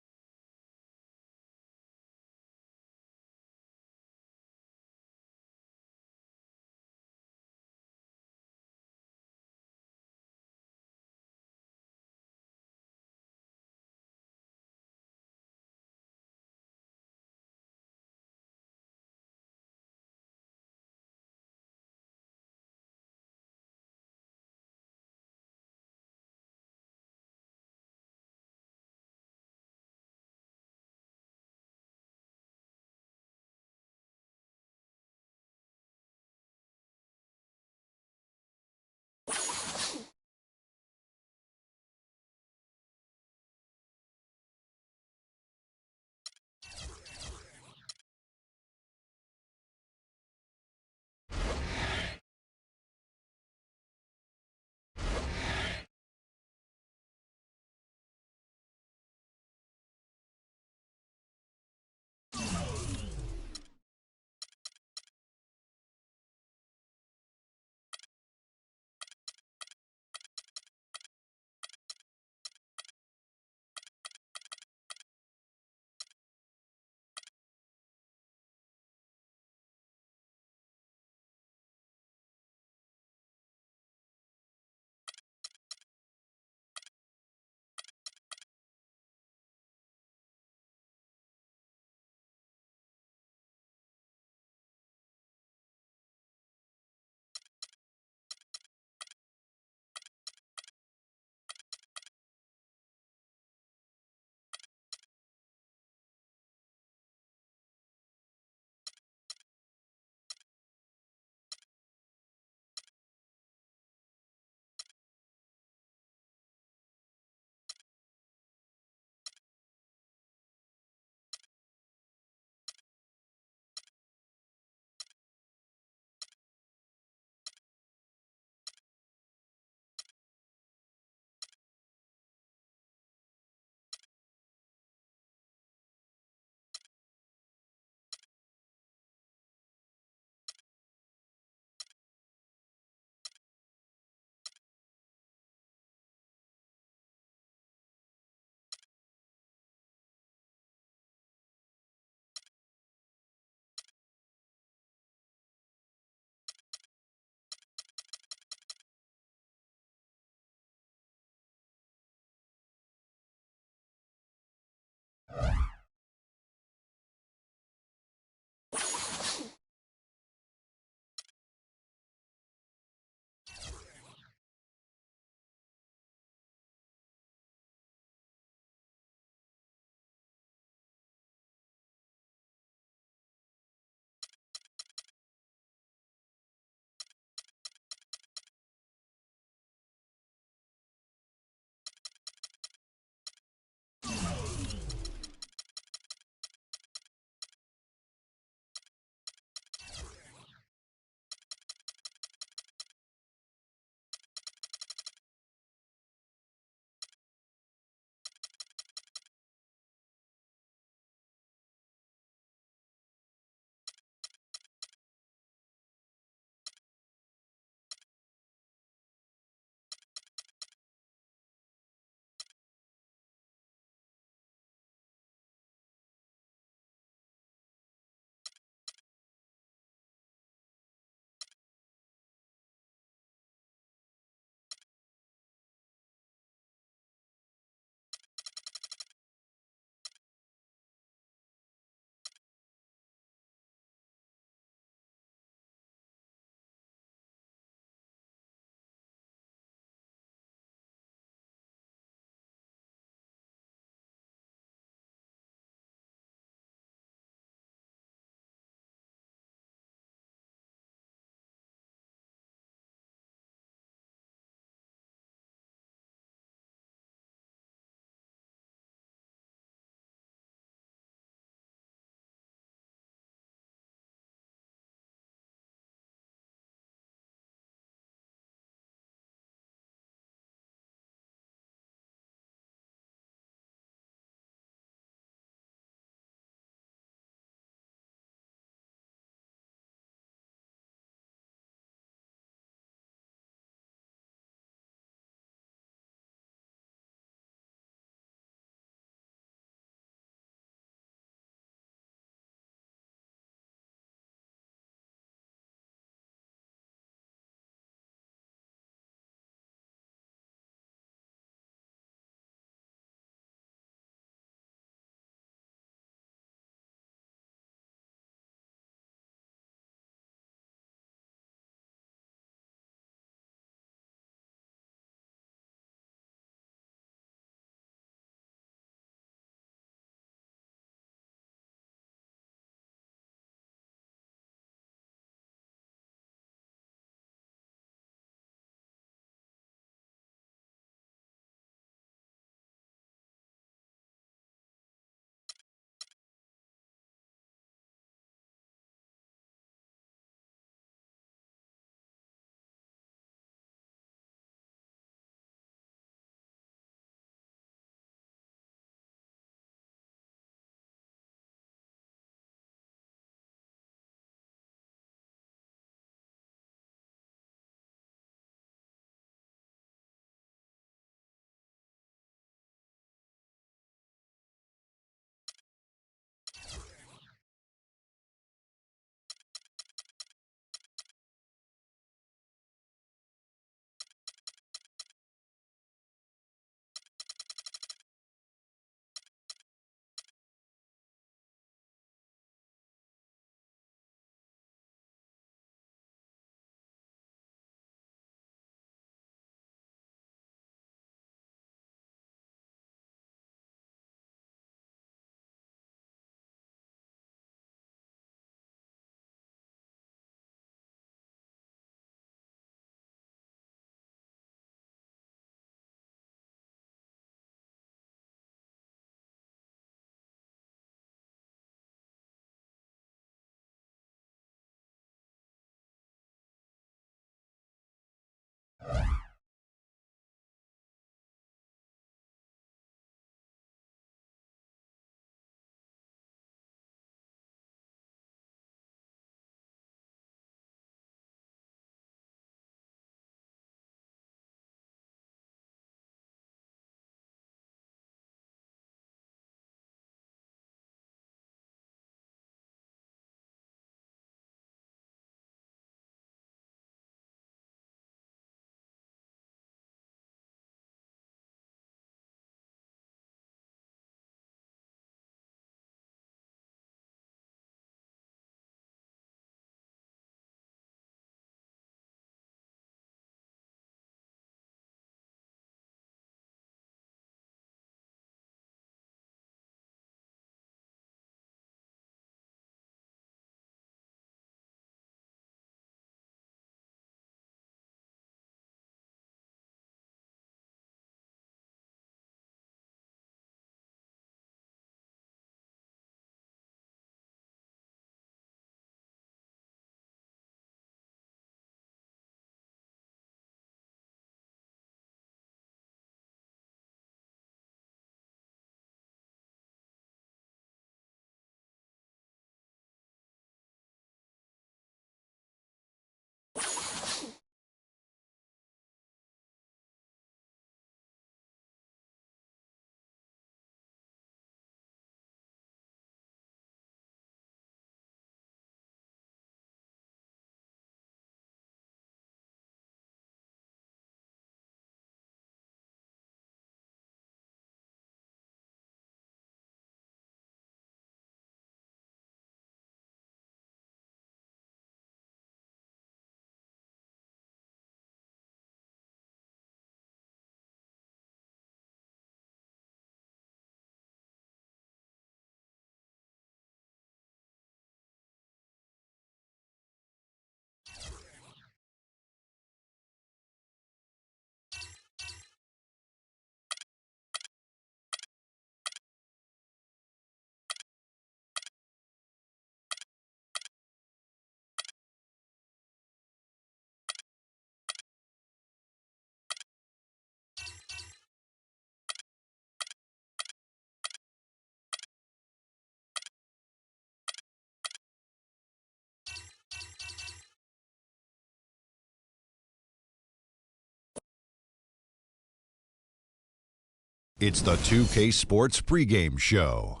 It's the 2K Sports pregame show.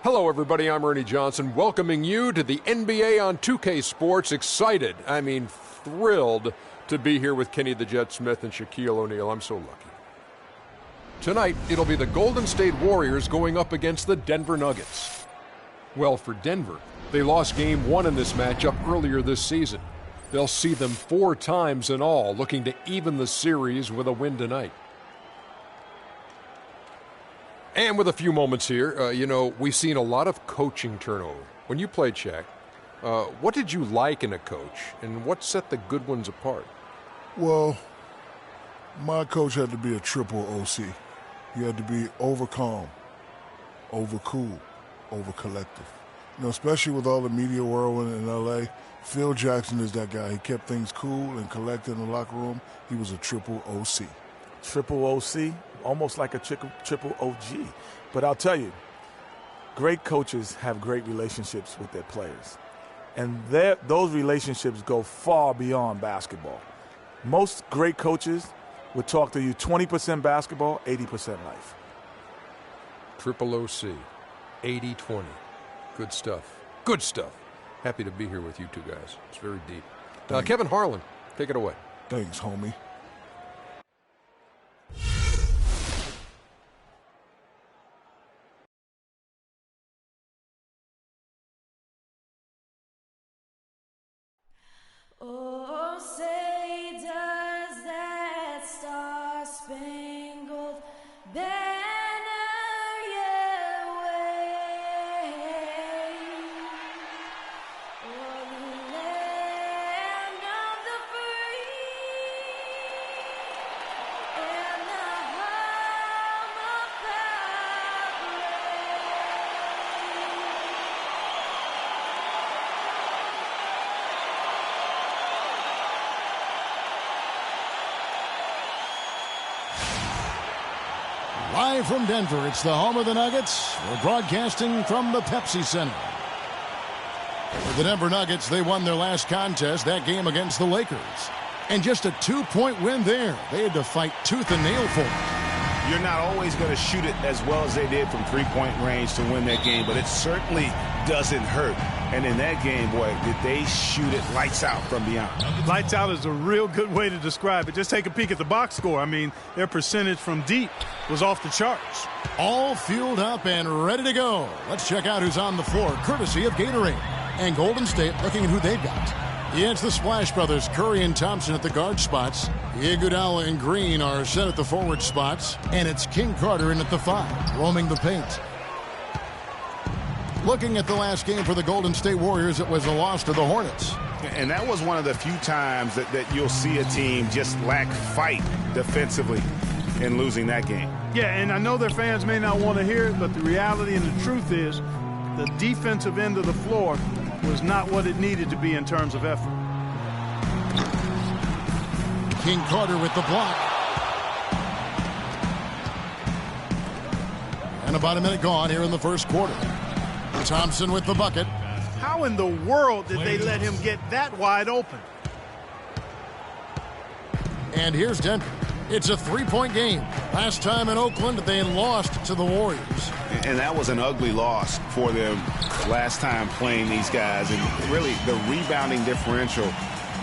Hello, everybody. I'm Ernie Johnson, welcoming you to the NBA on 2K Sports. Excited, thrilled to be here with Kenny the Jet Smith and Shaquille O'Neal. I'm so lucky. Tonight, it'll be the Golden State Warriors going up against the Denver Nuggets. Well, for Denver, they lost Game 1 in this matchup earlier this season. They'll see them 4 times in all, looking to even the series with a win tonight. And with a few moments here, we've seen a lot of coaching turnover. When you played, Shaq, what did you like in a coach, and what set the good ones apart? Well, my coach had to be a triple OC. He had to be over calm, over cool, over collective. Especially with all the media whirlwind in L.A., Phil Jackson is that guy. He kept things cool and collected in the locker room. He was a triple OC. Triple OC, almost like a triple OG. But I'll tell you, great coaches have great relationships with their players. And those relationships go far beyond basketball. Most great coaches would talk to you 20% basketball, 80% life. Triple OC, 80-20. Good stuff. Good stuff. Happy to be here with you two guys. It's very deep. Kevin Harlan, take it away. Thanks, homie. Oh, say does that star-spangled banner yet wave o'er the land of the free and the home of the Live from Denver, it's the home of the Nuggets. We're broadcasting from the Pepsi Center. For the Denver Nuggets, they won their last contest, that game against the Lakers. And just a 2-point win there. They had to fight tooth and nail for it. You're not always going to shoot it as well as they did from three-point range to win that game, but it certainly doesn't hurt. And in that game, boy, did they shoot it lights out from beyond. Lights out is a real good way to describe it. Just take a peek at the box score. Their percentage from deep was off the charts. All fueled up and ready to go. Let's check out who's on the floor, courtesy of Gatorade. And Golden State looking at who they've got. Yeah, it's the Splash Brothers, Curry and Thompson at the guard spots. Iguodala and Green are set at the forward spots. And it's King Carter in at the 5, roaming the paint. Looking at the last game for the Golden State Warriors, it was a loss to the Hornets. And that was one of the few times that you'll see a team just lack fight defensively in losing that game. Yeah, and I know their fans may not want to hear it, but the reality and the truth is the defensive end of the floor was not what it needed to be in terms of effort. King Carter with the block. And about a minute gone here in the first quarter. Thompson with the bucket. How in the world did they let him get that wide open? And here's Denver. It's a 3-point game. Last time in Oakland, they lost to the Warriors. And that was an ugly loss for them last time playing these guys. And really, the rebounding differential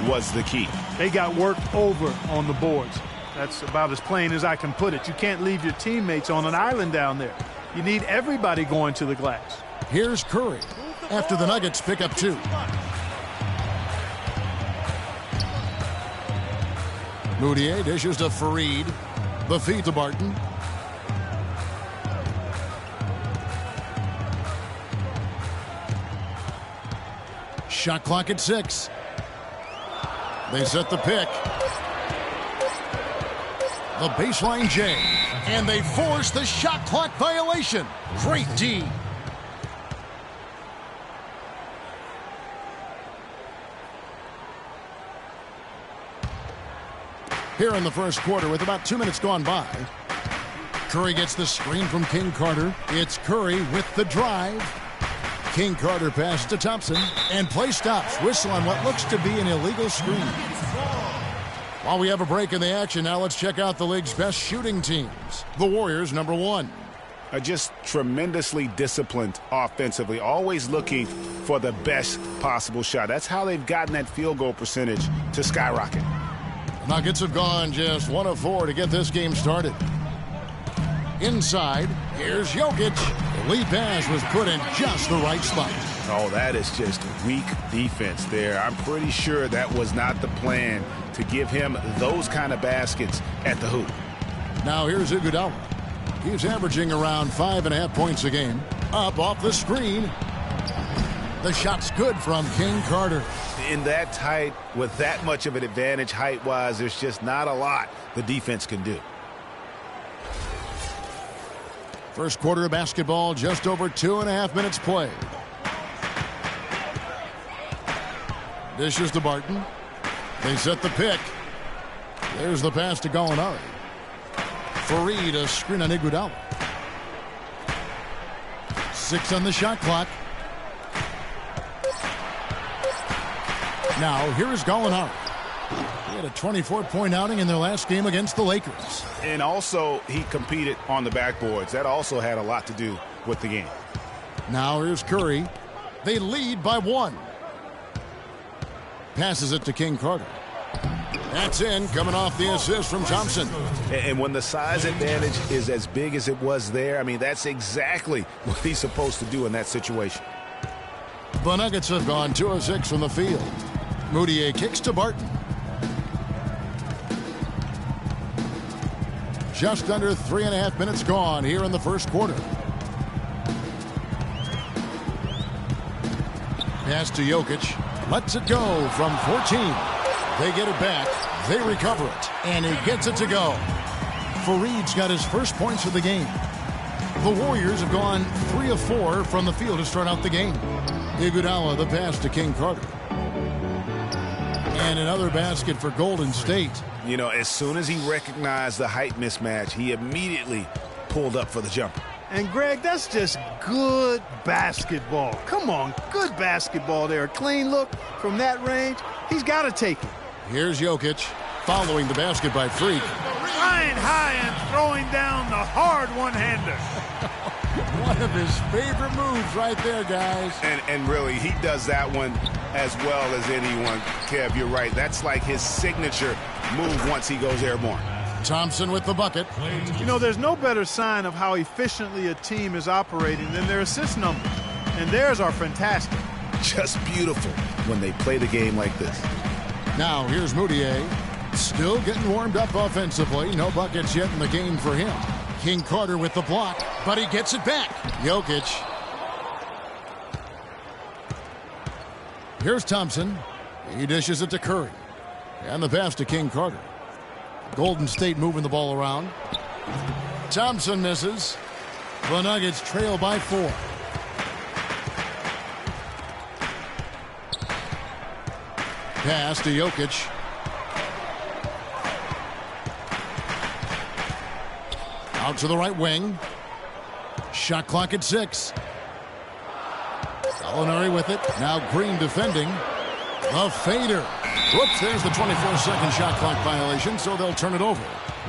was the key. They got worked over on the boards. That's about as plain as I can put it. You can't leave your teammates on an island down there. You need everybody going to the glass. Here's Curry after the Nuggets pick up 2. Moutier dishes to Fareed. The feed to Barton. Shot clock at 6. They set the pick. The baseline J. And they force the shot clock violation. Great D. Here in the first quarter with about 2 minutes gone by. Curry gets the screen from King Carter. It's Curry with the drive. King Carter passes to Thompson. And play stops. Whistle on what looks to be an illegal screen. While we have a break in the action, now let's check out the league's best shooting teams. The Warriors, number 1. Are just tremendously disciplined offensively, always looking for the best possible shot. That's how they've gotten that field goal percentage to skyrocket. Nuggets have gone just 1 of 4 to get this game started. Inside, here's Jokic. The lead pass was put in just the right spot. Oh, that is just weak defense there. I'm pretty sure that was not the plan to give him those kind of baskets at the hoop. Now here's Iguodala. He's averaging around 5.5 points a game. Up off the screen. The shot's good from King Carter. In that tight, with that much of an advantage height-wise, there's just not a lot the defense can do. First quarter of basketball, just over 2.5 minutes played. Dishes to Barton. They set the pick. There's the pass to Gallinari. Fareed, a screen on Iguodala. 6 on the shot clock. Now, here is Gallinari. He had a 24-point outing in their last game against the Lakers. And also, he competed on the backboards. That also had a lot to do with the game. Now, here's Curry. They lead by 1. Passes it to King Carter. That's in, coming off the assist from Thompson. And when the size advantage is as big as it was there, I mean, that's exactly what he's supposed to do in that situation. The Nuggets have gone 2 of 6 from the field. Moutier kicks to Barton. Just under 3.5 minutes gone here in the first quarter. Pass to Jokic. Lets it go from 14. They get it back. They recover it. And he gets it to go. Fareed's got his first points of the game. The Warriors have gone 3 of 4 from the field to start out the game. Iguodala, the pass to King Carter. And another basket for Golden State. You know, as soon as he recognized the height mismatch, he immediately pulled up for the jumper. And, Greg, that's just good basketball. Come on, good basketball there. A clean look from that range. He's got to take it. Here's Jokic following the basket by Freak. Flying high and throwing down the hard one-hander. One of his favorite moves right there, guys. And really, he does that one as well as anyone. Kev, you're right. That's like his signature move once he goes airborne. Thompson with the bucket. You know, there's no better sign of how efficiently a team is operating than their assist numbers. And theirs are fantastic. Just beautiful when they play the game like this. Now, here's Moutier. Still getting warmed up offensively. No buckets yet in the game for him. King Carter with the block, but he gets it back. Jokic. Here's Thompson. He dishes it to Curry. And the pass to King Carter. Golden State moving the ball around. Thompson misses. The Nuggets trail by 4. Pass to Jokic. Out to the right wing. Shot clock at 6. Gallinari with it. Now Green defending. The fader. Whoops, there's the 24-second shot clock violation, so they'll turn it over.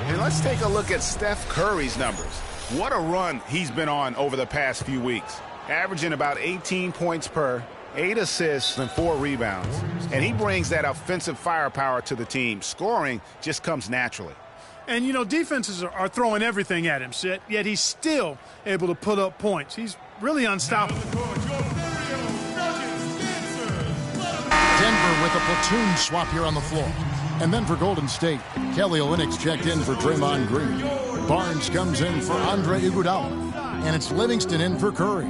And let's take a look at Steph Curry's numbers. What a run he's been on over the past few weeks. Averaging about 18 points per, 8 assists, and 4 rebounds. And he brings that offensive firepower to the team. Scoring just comes naturally. And, you know, defenses are throwing everything at him, Sid, yet he's still able to put up points. He's really unstoppable. Denver with a platoon swap here on the floor. And then for Golden State, Kelly Olynyk's checked in for Draymond Green. Barnes comes in for Andre Iguodala. And it's Livingston in for Curry.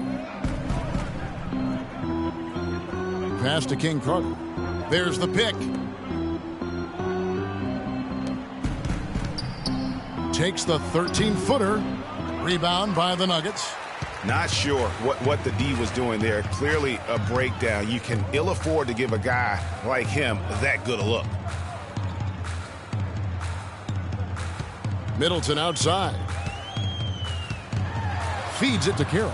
Pass to King Carter. There's the pick. Takes the 13-footer. Rebound by the Nuggets. Not sure what the D was doing there. Clearly a breakdown. You can ill afford to give a guy like him that good a look. Middleton outside. Feeds it to Carroll.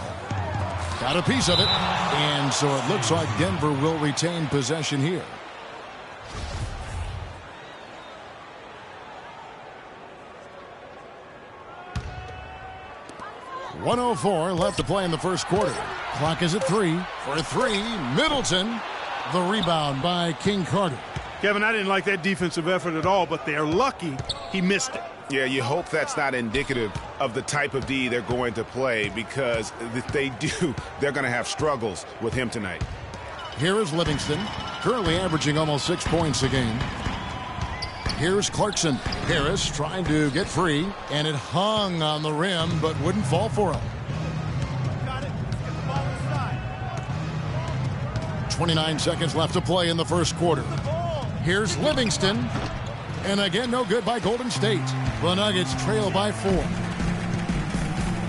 Got a piece of it. And so it looks like Denver will retain possession here. 1:04 left to play in the first quarter. Clock is at 3. For 3, Middleton. The rebound by King Carter. Kevin, I didn't like that defensive effort at all, but they're lucky he missed it. Yeah, you hope that's not indicative of the type of D they're going to play, because if they do, they're going to have struggles with him tonight. Here is Livingston, currently averaging almost 6 points a game. Here's Clarkson. Harris trying to get free, and it hung on the rim, but wouldn't fall for him. Got it. Let's get the ball inside. 29 seconds left to play in the first quarter. Here's Livingston. And again, no good by Golden State. The Nuggets trail by 4.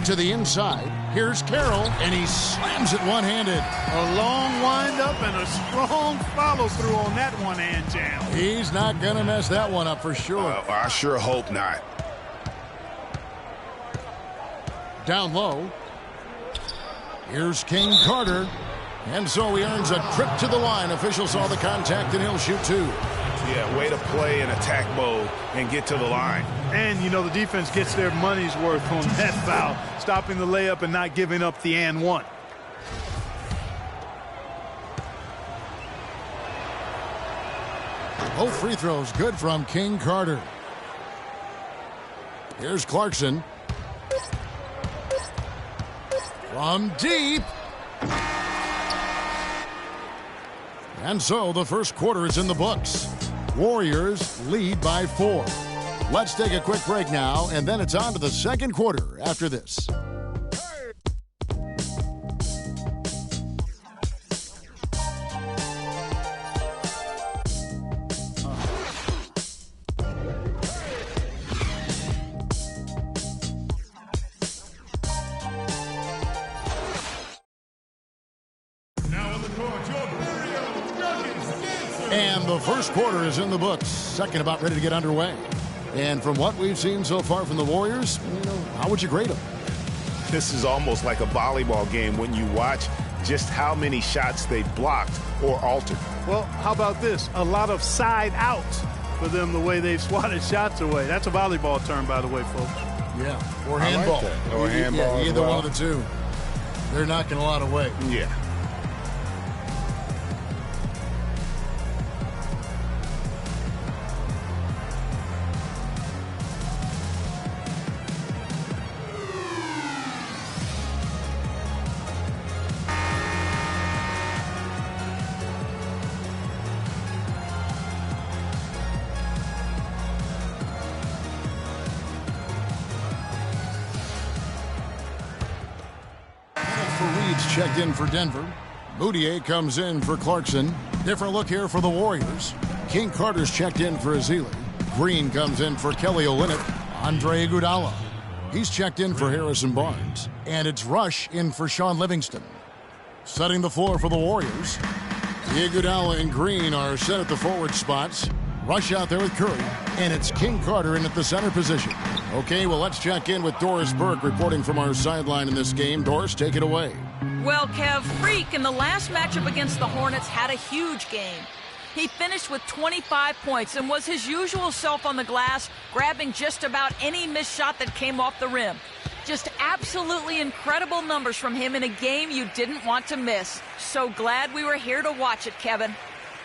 To the inside, here's Carroll, and he slams it one-handed. A long wind-up and a strong follow-through on that one-hand jam. He's not going to mess that one up for sure. I sure hope not. Down low. Here's King Carter. And so he earns a trip to the line. Officials saw the contact, and he'll shoot 2. Yeah, way to play in attack mode and get to the line. And, you know, the defense gets their money's worth on that foul, stopping the layup and not giving up the and one. Both free throws good from King Carter. Here's Clarkson. From deep. And so the first quarter is in the books. Warriors lead by 4. Let's take a quick break now, and then it's on to the second quarter after this. And the first quarter is in the books. Second about ready to get underway. And from what we've seen so far from the Warriors, how would you grade them? This is almost like a volleyball game when you watch just how many shots they blocked or altered. Well, how about this? A lot of side out for them, the way they've swatted shots away. That's a volleyball term, by the way, folks. Yeah, or handball. Like or handball. Yeah, either one of the two. They're knocking a lot away. Yeah. Checked in for Denver. Moutier comes in for Clarkson. Different look here for the Warriors. King Carter's checked in for Azili. Green comes in for Kelly Olynyk. Andre Iguodala. He's checked in for Harrison Barnes. And it's Rush in for Sean Livingston. Setting the floor for the Warriors. Iguodala and Green are set at the forward spots. Rush out there with Curry. And it's King Carter in at the center position. Okay, well, let's check in with Doris Burke reporting from our sideline in this game. Doris, take it away. Well, Kev, Freak in the last matchup against the Hornets had a huge game. He finished with 25 points and was his usual self on the glass, grabbing just about any missed shot that came off the rim. Just absolutely incredible numbers from him in a game you didn't want to miss. So glad we were here to watch it, Kevin.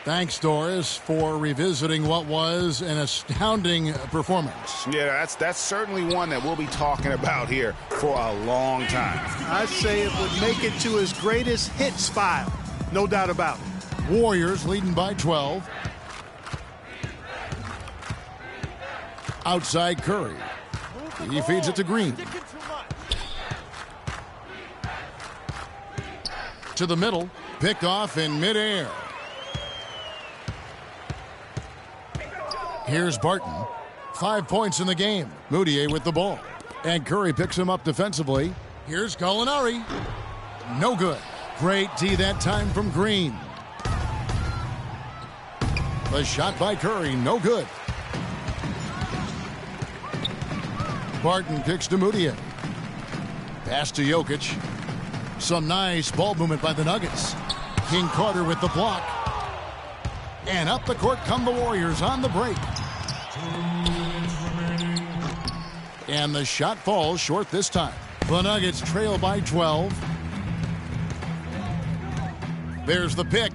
Thanks, Doris, for revisiting what was an astounding performance. Yeah, that's certainly one that we'll be talking about here for a long time. I'd say it would make it to his greatest hits file. No doubt about it. Warriors leading by 12. Outside Curry. He feeds it to Green. To the middle. Picked off in midair. Here's Barton. 5 points in the game. Moutier with the ball. And Curry picks him up defensively. Here's Gallinari. No good. Great D that time from Green. The shot by Curry, no good. Barton kicks to Moutier. Pass to Jokic. Some nice ball movement by the Nuggets. King Carter with the block. And up the court come the Warriors on the break. And the shot falls short this time. The Nuggets trail by 12. There's the pick.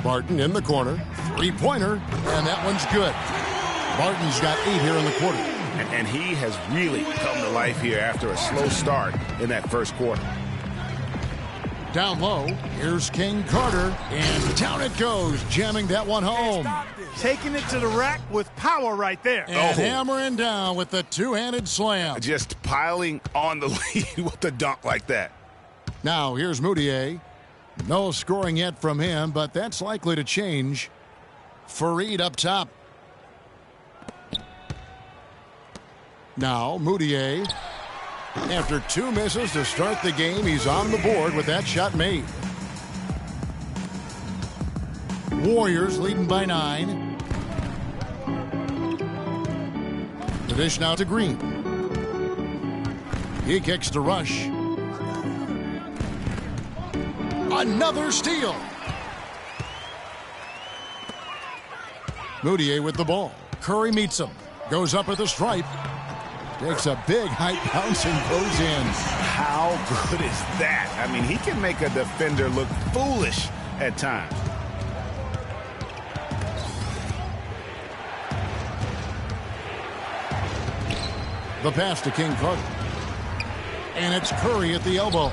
Barton in the corner. Three-pointer, and that one's good. Barton's got 8 here in the quarter. And he has really come to life here after a slow start in that first quarter. Down low, here's King Carter, and down it goes, jamming that one home. Taking it to the rack with power right there. And hammering down with the two-handed slam. Just piling on the lead with the dunk like that. Now here's Moutier. No scoring yet from him, but that's likely to change. Fareed up top. Now Moutier. After 2 misses to start the game, he's on the board with that shot made. Warriors leading by 9. The dish now to Green. He kicks to Rush. Another steal. Moutier with the ball. Curry meets him. Goes up at the stripe. Takes a big height bounce and goes in. How good is that? I mean, he can make a defender look foolish at times. The pass to King Carter. And it's Curry at the elbow.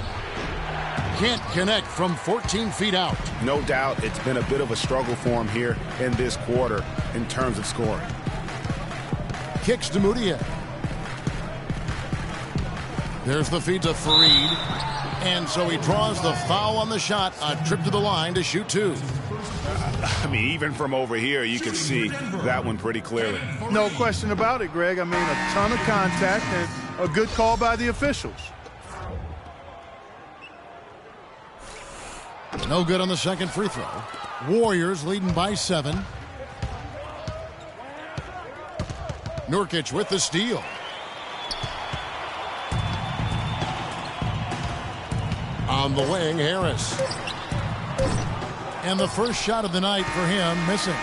Can't connect from 14 feet out. No doubt it's been a bit of a struggle for him here in this quarter in terms of scoring. Kicks to Moutier. There's the feed to Fareed. And so he draws the foul on the shot. A trip to the line to shoot 2. I mean, even from over here, you can see that one pretty clearly. No question about it, Greg. I mean, a ton of contact and a good call by the officials. No good on the second free throw. Warriors leading by 7. Nurkic with the steal. On the wing, Harris. And the first shot of the night for him, missing.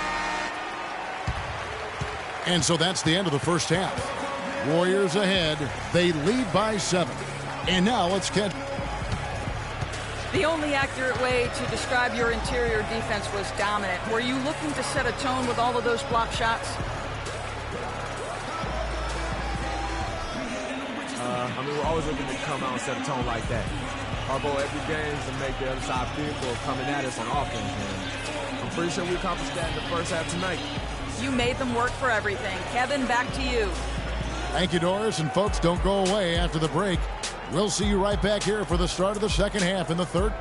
And so that's the end of the first half. Warriors ahead. They lead by 7. And now let's catch. The only accurate way to describe your interior defense was dominant. Were you looking to set a tone with all of those block shots? We're always looking to come out and set a tone like that. Our goal every game is to make the other side fearful of coming at us on offense. And I'm pretty sure we accomplished that in the first half tonight. You made them work for everything. Kevin, back to you. Thank you, Doris. And folks, don't go away after the break. We'll see you right back here for the start of the second half in the third.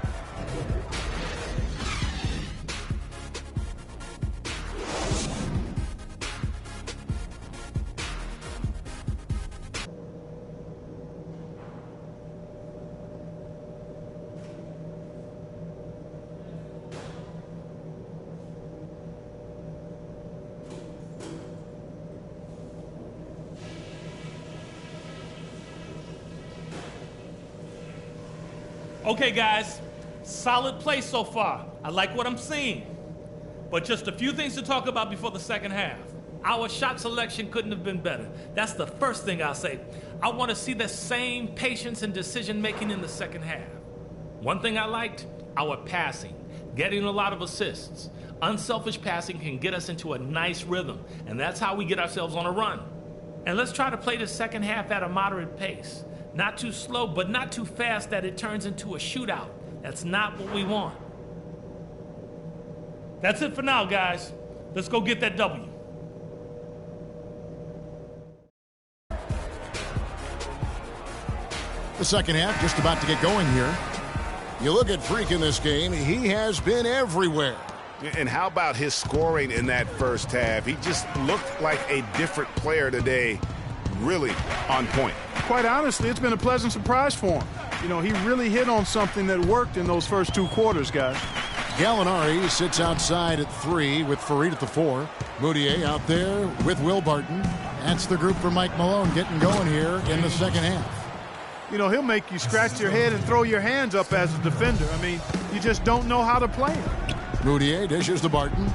Okay, guys, solid play so far. I like what I'm seeing. But just a few things to talk about before the second half. Our shot selection couldn't have been better. That's the first thing I'll say. I want to see the same patience and decision-making in the second half. One thing I liked, our passing, getting a lot of assists. Unselfish passing can get us into a nice rhythm, and that's how we get ourselves on a run. And let's try to play the second half at a moderate pace. Not too slow, but not too fast that it turns into a shootout. That's not what we want. That's it for now, guys. Let's go get that W. The second half just about to get going here. You look at Freak in this game, he has been everywhere. And how about his scoring in that first half? He just looked like a different player today, really on point. Quite honestly, it's been a pleasant surprise for him. You know, he really hit on something that worked in those first 2 quarters, guys. Gallinari sits outside at 3 with Fareed at the 4. Moutier out there with Will Barton. That's the group for Mike Malone getting going here in the second half. You know, he'll make you scratch your head and throw your hands up as a defender. I mean, you just don't know how to play him. Moutier dishes to Barton.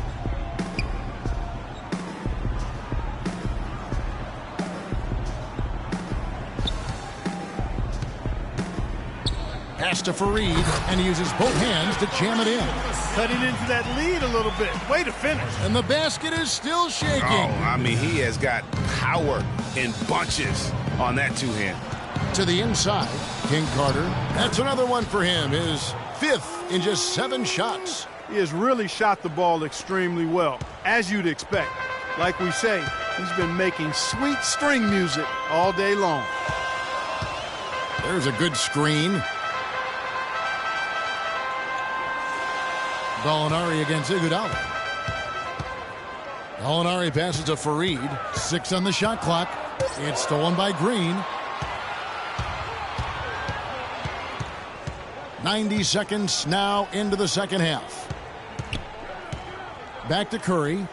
Pass to Fareed, and he uses both hands to jam it in. Cutting into that lead a little bit. Way to finish. And the basket is still shaking. Oh, I mean, he has got power in bunches on that two-hand. To the inside, King Carter. That's another one for him. His 5th in just 7 shots. He has really shot the ball extremely well, as you'd expect. Like we say, he's been making sweet string music all day long. There's a good screen. Gallinari against Iguodala. Gallinari passes to Fareed. 6 on the shot clock. It's stolen by Green. 90 seconds now into the second half. Back to Curry.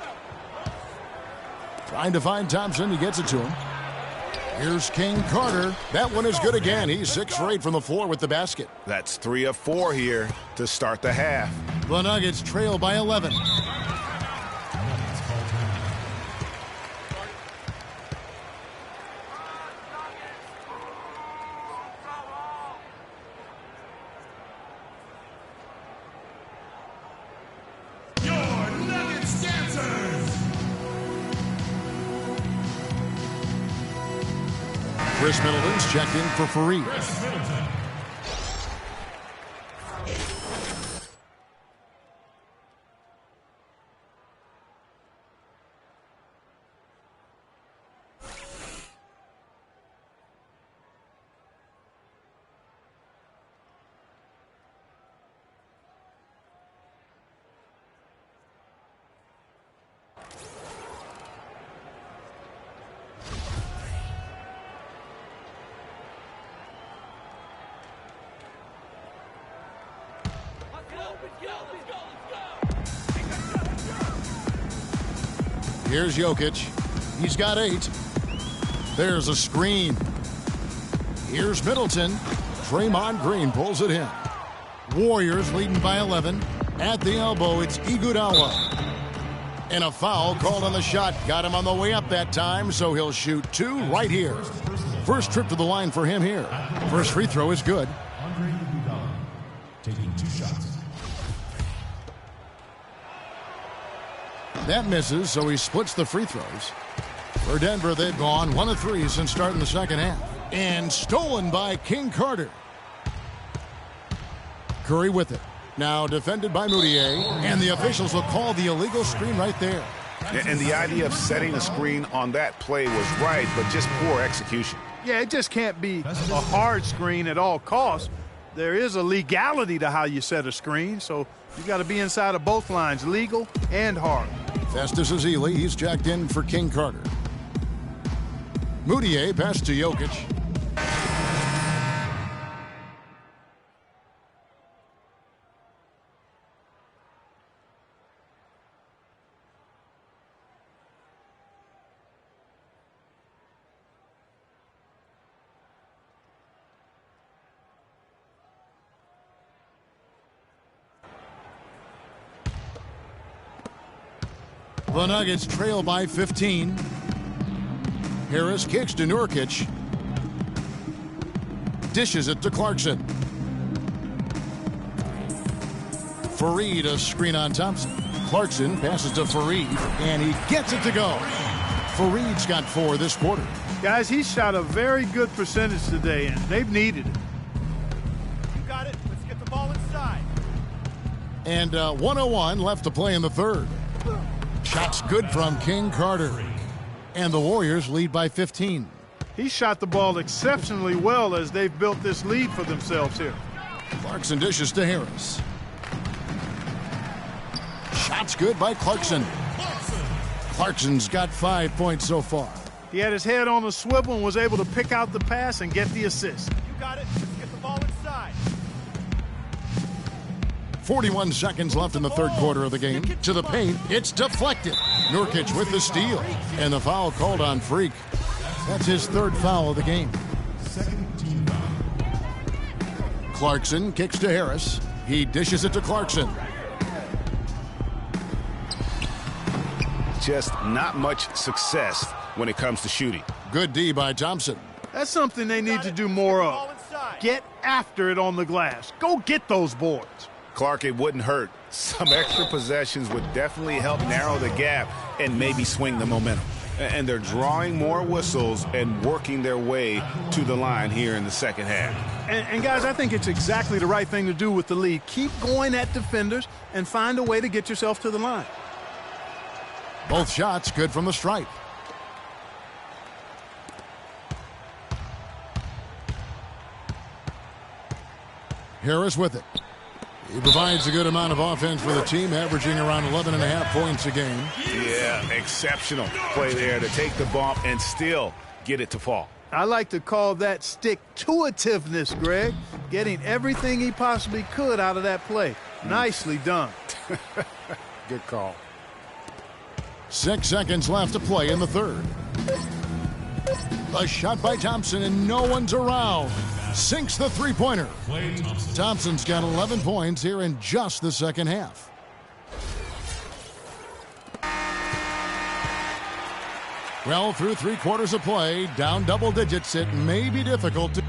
Trying to find Thompson. He gets it to him. Here's King Carter. That one is good again. He's 6 for 8 from the floor with the basket. That's 3 of 4 here to start the half. The Nuggets trail by 11. Chris Middleton's checked in for Fareed. Here's Jokic. He's got 8. There's a screen. Here's Middleton. Draymond Green pulls it in. Warriors leading by 11. At the elbow, it's Iguodala. And a foul called on the shot. Got him on the way up that time, so he'll shoot 2 right here. First trip to the line for him here. First free throw is good. Taking 2 shots. That misses, so he splits the free throws. For Denver, they've gone 1 of 3 since starting the second half. And stolen by King Carter. Curry with it. Now defended by Moutier. And the officials will call the illegal screen right there. And the idea of setting a screen on that play was right, but just poor execution. Yeah, it just can't be a hard screen at all costs. There is a legality to how you set a screen, so you got to be inside of both lines, legal and hard. Festus Ezeli, he's jacked in for King Carter. Moutier pass to Jokic. The Nuggets trail by 15. Harris kicks to Nurkic. Dishes it to Clarkson. Fareed, a screen on Thompson. Clarkson passes to Fareed, and he gets it to go. Fareed's got 4 this quarter. Guys, he shot a very good percentage today, and they've needed it. You got it. Let's get the ball inside. And 1:01 left to play in the third. Shots good from King Carter. And the Warriors lead by 15. He shot the ball exceptionally well as they've built this lead for themselves here. Clarkson dishes to Harris. Shots good by Clarkson. Clarkson's got 5 points so far. He had his head on a swivel and was able to pick out the pass and get the assist. You got it. Let's get the ball inside. 41 seconds left in the third quarter of the game. To the paint, it's deflected. Nurkic with the steal. And the foul called on Freak. That's his 3rd foul of the game. Second team foul. Clarkson kicks to Harris. He dishes it to Clarkson. Just not much success when it comes to shooting. Good D by Thompson. That's something they need to do more of. Get after it on the glass. Go get those boards. Clark, it wouldn't hurt. Some extra possessions would definitely help narrow the gap and maybe swing the momentum. And they're drawing more whistles and working their way to the line here in the second half. And guys, I think it's exactly the right thing to do with the lead. Keep going at defenders and find a way to get yourself to the line. Both shots good from the stripe. Harris with it. He provides a good amount of offense for the team, averaging around 11.5 points a game. Yeah, exceptional play there to take the bump and still get it to fall. I like to call that stick-to-itiveness, Greg. Getting everything he possibly could out of that play. Nicely done. Good call. 6 seconds left to play in the third. A shot by Thompson, and no one's around. Sinks the three-pointer. Thompson's got 11 points here in just the second half. Well, through 3 quarters of play, down double digits, it may be difficult to...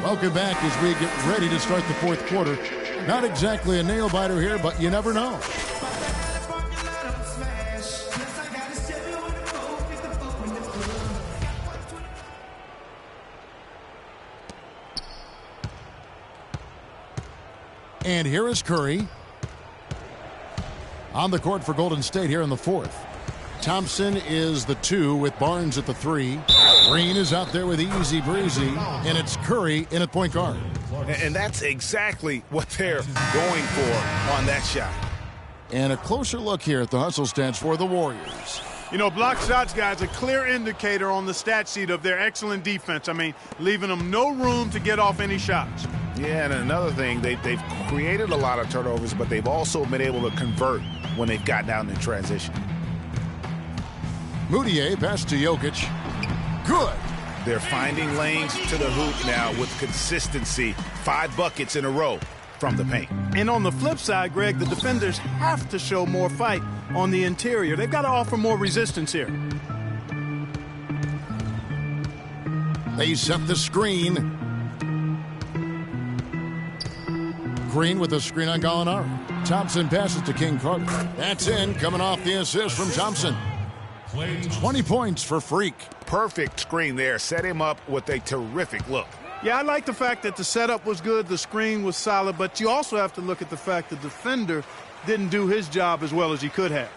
Welcome back as we get ready to start the fourth quarter. Not exactly a nail-biter here, but you never know. And here is Curry. On the court for Golden State here in the fourth. Thompson is the 2 with Barnes at the 3. Green is out there with easy breezy. And it's Curry in at point guard. And that's exactly what they're going for on that shot. And a closer look here at the hustle stats for the Warriors. You know, block shots, guys, a clear indicator on the stat sheet of their excellent defense. I mean, leaving them no room to get off any shots. Yeah, and another thing, they've created a lot of turnovers, but they've also been able to convert when they've gotten out in transition. Moutier pass to Jokic. Good. They're finding lanes to the hoop now with consistency. 5 buckets in a row from the paint. And on the flip side, Greg, the defenders have to show more fight on the interior. They've got to offer more resistance here. They set the screen. Green with the screen on Gallinari. Thompson passes to King Carter. That's in, coming off the assist from Thompson. 20 points for Freak. Perfect screen there. Set him up with a terrific look. Yeah, I like the fact that the setup was good, the screen was solid, but you also have to look at the fact the defender didn't do his job as well as he could have.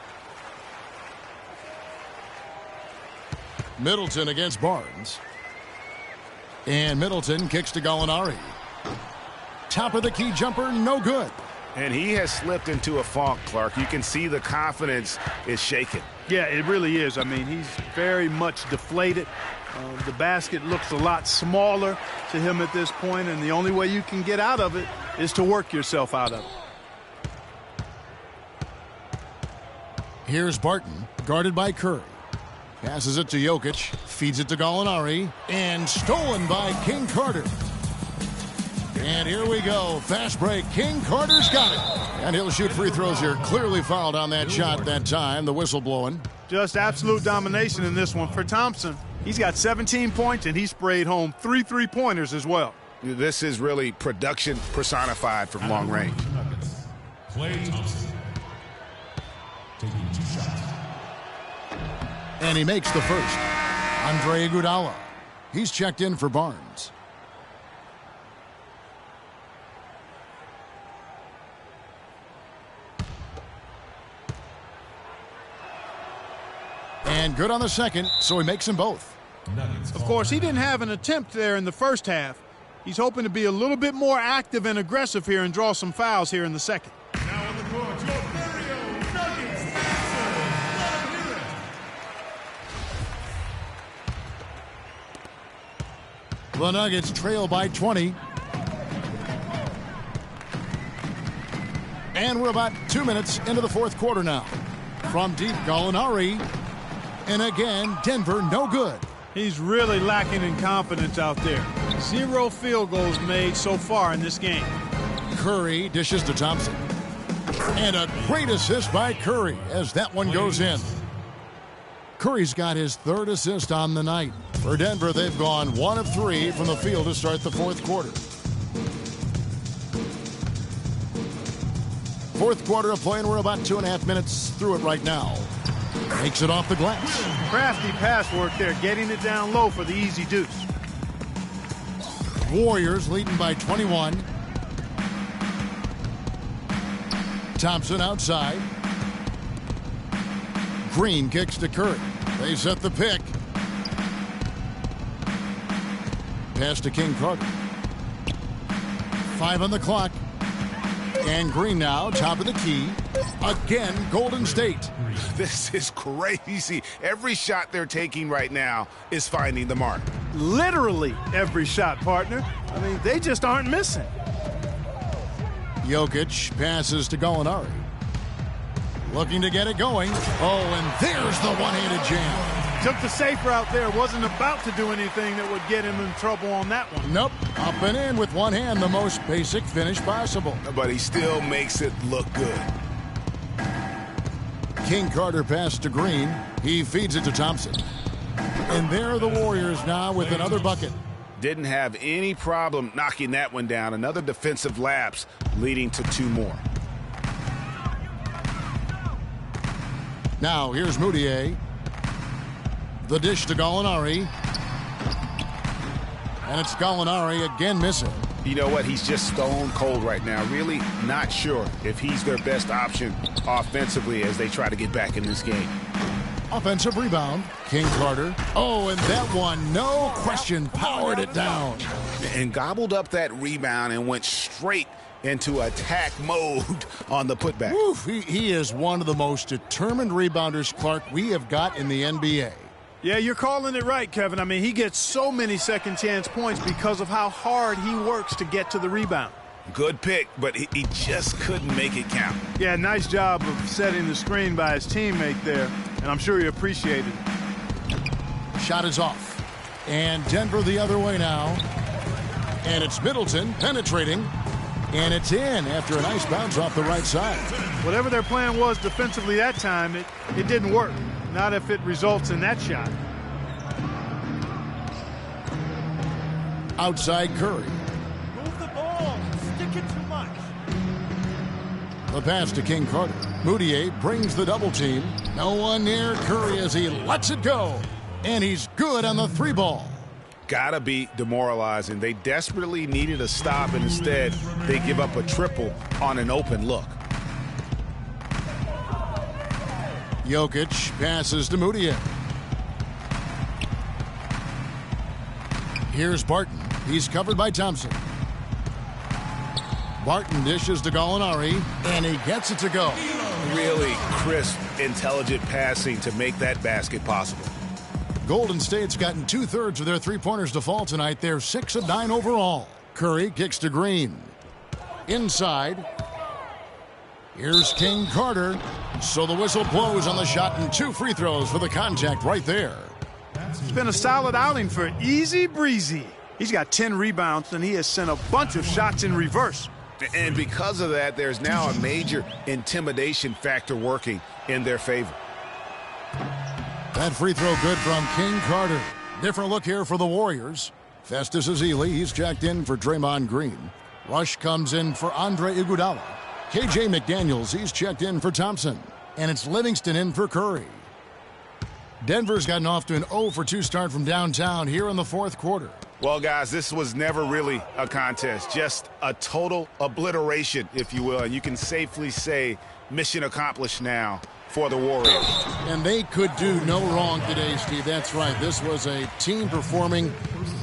Middleton against Barnes. And Middleton kicks to Gallinari. Top of the key jumper, no good. And he has slipped into a funk, Clark. You can see the confidence is shaken. Yeah, it really is. I mean, he's very much deflated. The basket looks a lot smaller to him at this point, and the only way you can get out of it is to work yourself out of it. Here's Barton, guarded by Curry. Passes it to Jokic, feeds it to Gallinari, and stolen by King Carter. And here we go. Fast break. King Carter's got it. And he'll shoot free throws here. Clearly fouled on that shot that time. The whistle blowing. Just absolute domination in this one for Thompson. He's got 17 points, and he sprayed home 3 3-pointers as well. This is really production personified from long range. Klay Thompson taking 2 shots. And he makes the first. Andre Iguodala. He's checked in for Barnes. And good on the second, so he makes them both. Of course, he didn't have an attempt there in the first half. He's hoping to be a little bit more active and aggressive here and draw some fouls here in the second. Now on the court, your Mario Nuggets. The Nuggets trail by 20. And we're about 2 minutes into the fourth quarter now. From deep, Gallinari. And again, Denver no good. He's really lacking in confidence out there. 0 field goals made so far in this game. Curry dishes to Thompson. And a great assist by Curry as that one goes in. Curry's got his third assist on the night. For Denver, they've gone 1 of 3 from the field to start the fourth quarter. Fourth quarter of play, and we're about 2.5 minutes through it right now. Makes it off the glass. Crafty pass work there, getting it down low for the easy deuce. Warriors leading by 21. Thompson outside. Green kicks to Curry. They set the pick. Pass to King Carter. 5 on the clock. And Green now, top of the key. Again, Golden State. This is crazy. Every shot they're taking right now is finding the mark. Literally every shot, partner. I mean, they just aren't missing. Jokic passes to Gallinari. Looking to get it going. Oh, and there's the one-handed jam. Took the safe route there. Wasn't about to do anything that would get him in trouble on that one. Nope. Up and in with one hand, the most basic finish possible. But he still makes it look good. King Carter pass to Green. He feeds it to Thompson. And there are the Warriors now with another bucket. Didn't have any problem knocking that one down. Another defensive lapse leading to 2 more. Now here's Moutier. The dish to Gallinari. And it's Gallinari again missing. You know what? He's just stone cold right now. Really not sure if he's their best option offensively as they try to get back in this game. Offensive rebound. King Carter. Oh, and that one, no question, powered it down. And gobbled up that rebound and went straight into attack mode on the putback. Oof, he is one of the most determined rebounders, Clark, we have got in the NBA. Yeah, you're calling it right, Kevin. I mean, he gets so many second chance points because of how hard he works to get to the rebound. Good pick, but he just couldn't make it count. Yeah, nice job of setting the screen by his teammate there, and I'm sure he appreciated it. Shot is off. And Denver the other way now. And it's Middleton penetrating. And it's in after a nice bounce off the right side. Whatever their plan was defensively that time, it didn't work. Not if it results in that shot. Outside Curry. Move the ball. Stick it too much. The pass to King Carter. Moutier brings the double team. No one near Curry as he lets it go. And he's good on the 3-ball. Gotta be demoralizing. They desperately needed a stop, and instead they give up a triple on an open look. Jokic passes to Moutier. Here's Barton. He's covered by Thompson. Barton dishes to Gallinari, and he gets it to go. Really crisp, intelligent passing to make that basket possible. Golden State's gotten 2/3 of their three-pointers to fall tonight. They're 6 of 9 overall. Curry kicks to Green. Inside. Here's King Carter. So the whistle blows on the shot and 2 free throws for the contact right there. It's been a solid outing for Easy Breezy. He's got 10 rebounds, and he has sent a bunch of shots in reverse. And because of that, there's now a major intimidation factor working in their favor. That free throw good from King Carter. Different look here for the Warriors. Festus Ezeli, he's checked in for Draymond Green. Rush comes in for Andre Iguodala. KJ McDaniels, he's checked in for Thompson. And it's Livingston in for Curry. Denver's gotten off to an 0-for-2 start from downtown here in the fourth quarter. Well, guys, this was never really a contest, just a total obliteration, if you will. And you can safely say mission accomplished now for the Warriors. And they could do no wrong today, Steve. That's right. This was a team performing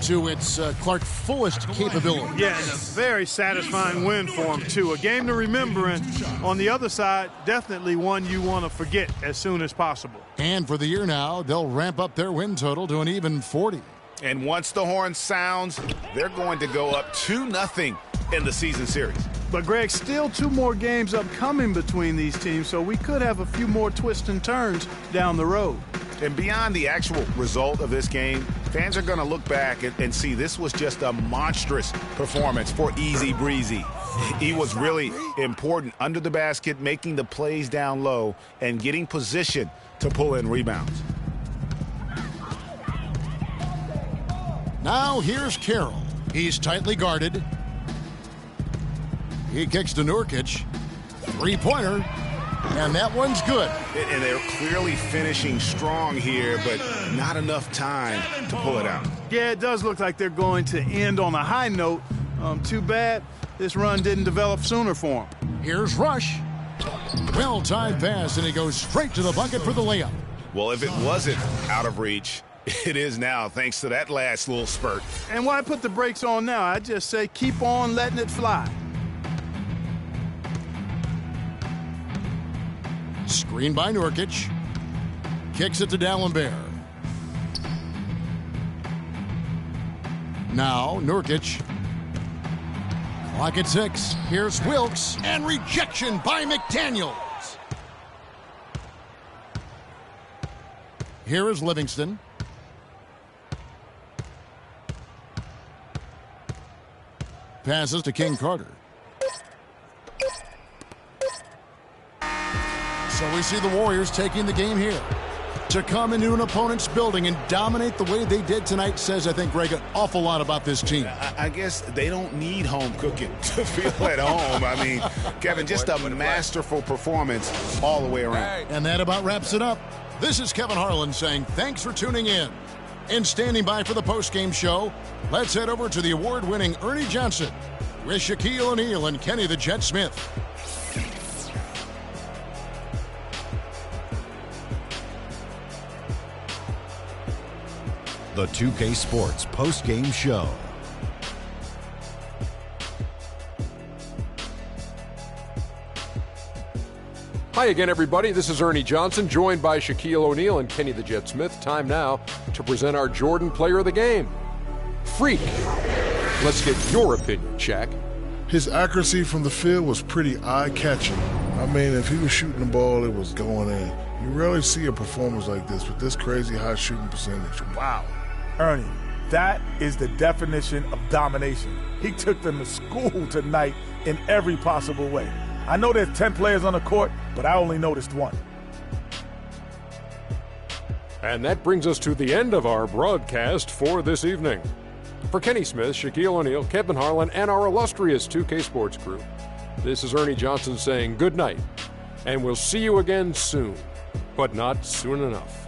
to its Clark fullest capability. Yeah, and a very satisfying win for them, too. A game to remember, and on the other side, definitely one you want to forget as soon as possible. And for the year now, they'll ramp up their win total to an even 40. And once the horn sounds, they're going to go up 2-0 in the season series. But, Greg, still 2 more games upcoming between these teams, so we could have a few more twists and turns down the road. And beyond the actual result of this game, fans are going to look back and see this was just a monstrous performance for Easy Breezy. He was really important under the basket, making the plays down low and getting position to pull in rebounds. Now here's Carroll. He's tightly guarded. He kicks to Nurkic. Three-pointer. And that one's good. And they're clearly finishing strong here, but not enough time to pull it out. Yeah, it does look like they're going to end on a high note. Too bad this run didn't develop sooner for him. Here's Rush. Well-timed pass, and he goes straight to the bucket for the layup. Well, if it wasn't out of reach, it is now, thanks to that last little spurt. And why put the brakes on now? I just say keep on letting it fly. Screen by Nurkic. Kicks it to D'Alembert. Now Nurkic. Clock at 6. Here's Wilkes. And rejection by McDaniels. Here is Livingston. Passes to King Carter. So we see the Warriors taking the game here. To come into an opponent's building and dominate the way they did tonight says, I think, Greg, an awful lot about this team. I guess they don't need home cooking to feel at home. I mean, Kevin, just a masterful performance all the way around. And that about wraps it up. This is Kevin Harlan saying thanks for tuning in. And standing by for the postgame show, let's head over to the award-winning Ernie Johnson with Shaquille O'Neal and Kenny the Jet Smith. The 2K Sports post-game show. Hi again, everybody. This is Ernie Johnson, joined by Shaquille O'Neal and Kenny the Jet Smith. Time now to present our Jordan Player of the Game, Freak. Let's get your opinion, Shaq. His accuracy from the field was pretty eye-catching. I mean, if he was shooting the ball, it was going in. You rarely see a performance like this with this crazy high shooting percentage. Wow. Ernie, that is the definition of domination. He took them to school tonight in every possible way. I know there's 10 players on the court, but I only noticed one. And that brings us to the end of our broadcast for this evening. For Kenny Smith, Shaquille O'Neal, Kevin Harlan, and our illustrious 2K Sports crew, this is Ernie Johnson saying good night, and we'll see you again soon, but not soon enough.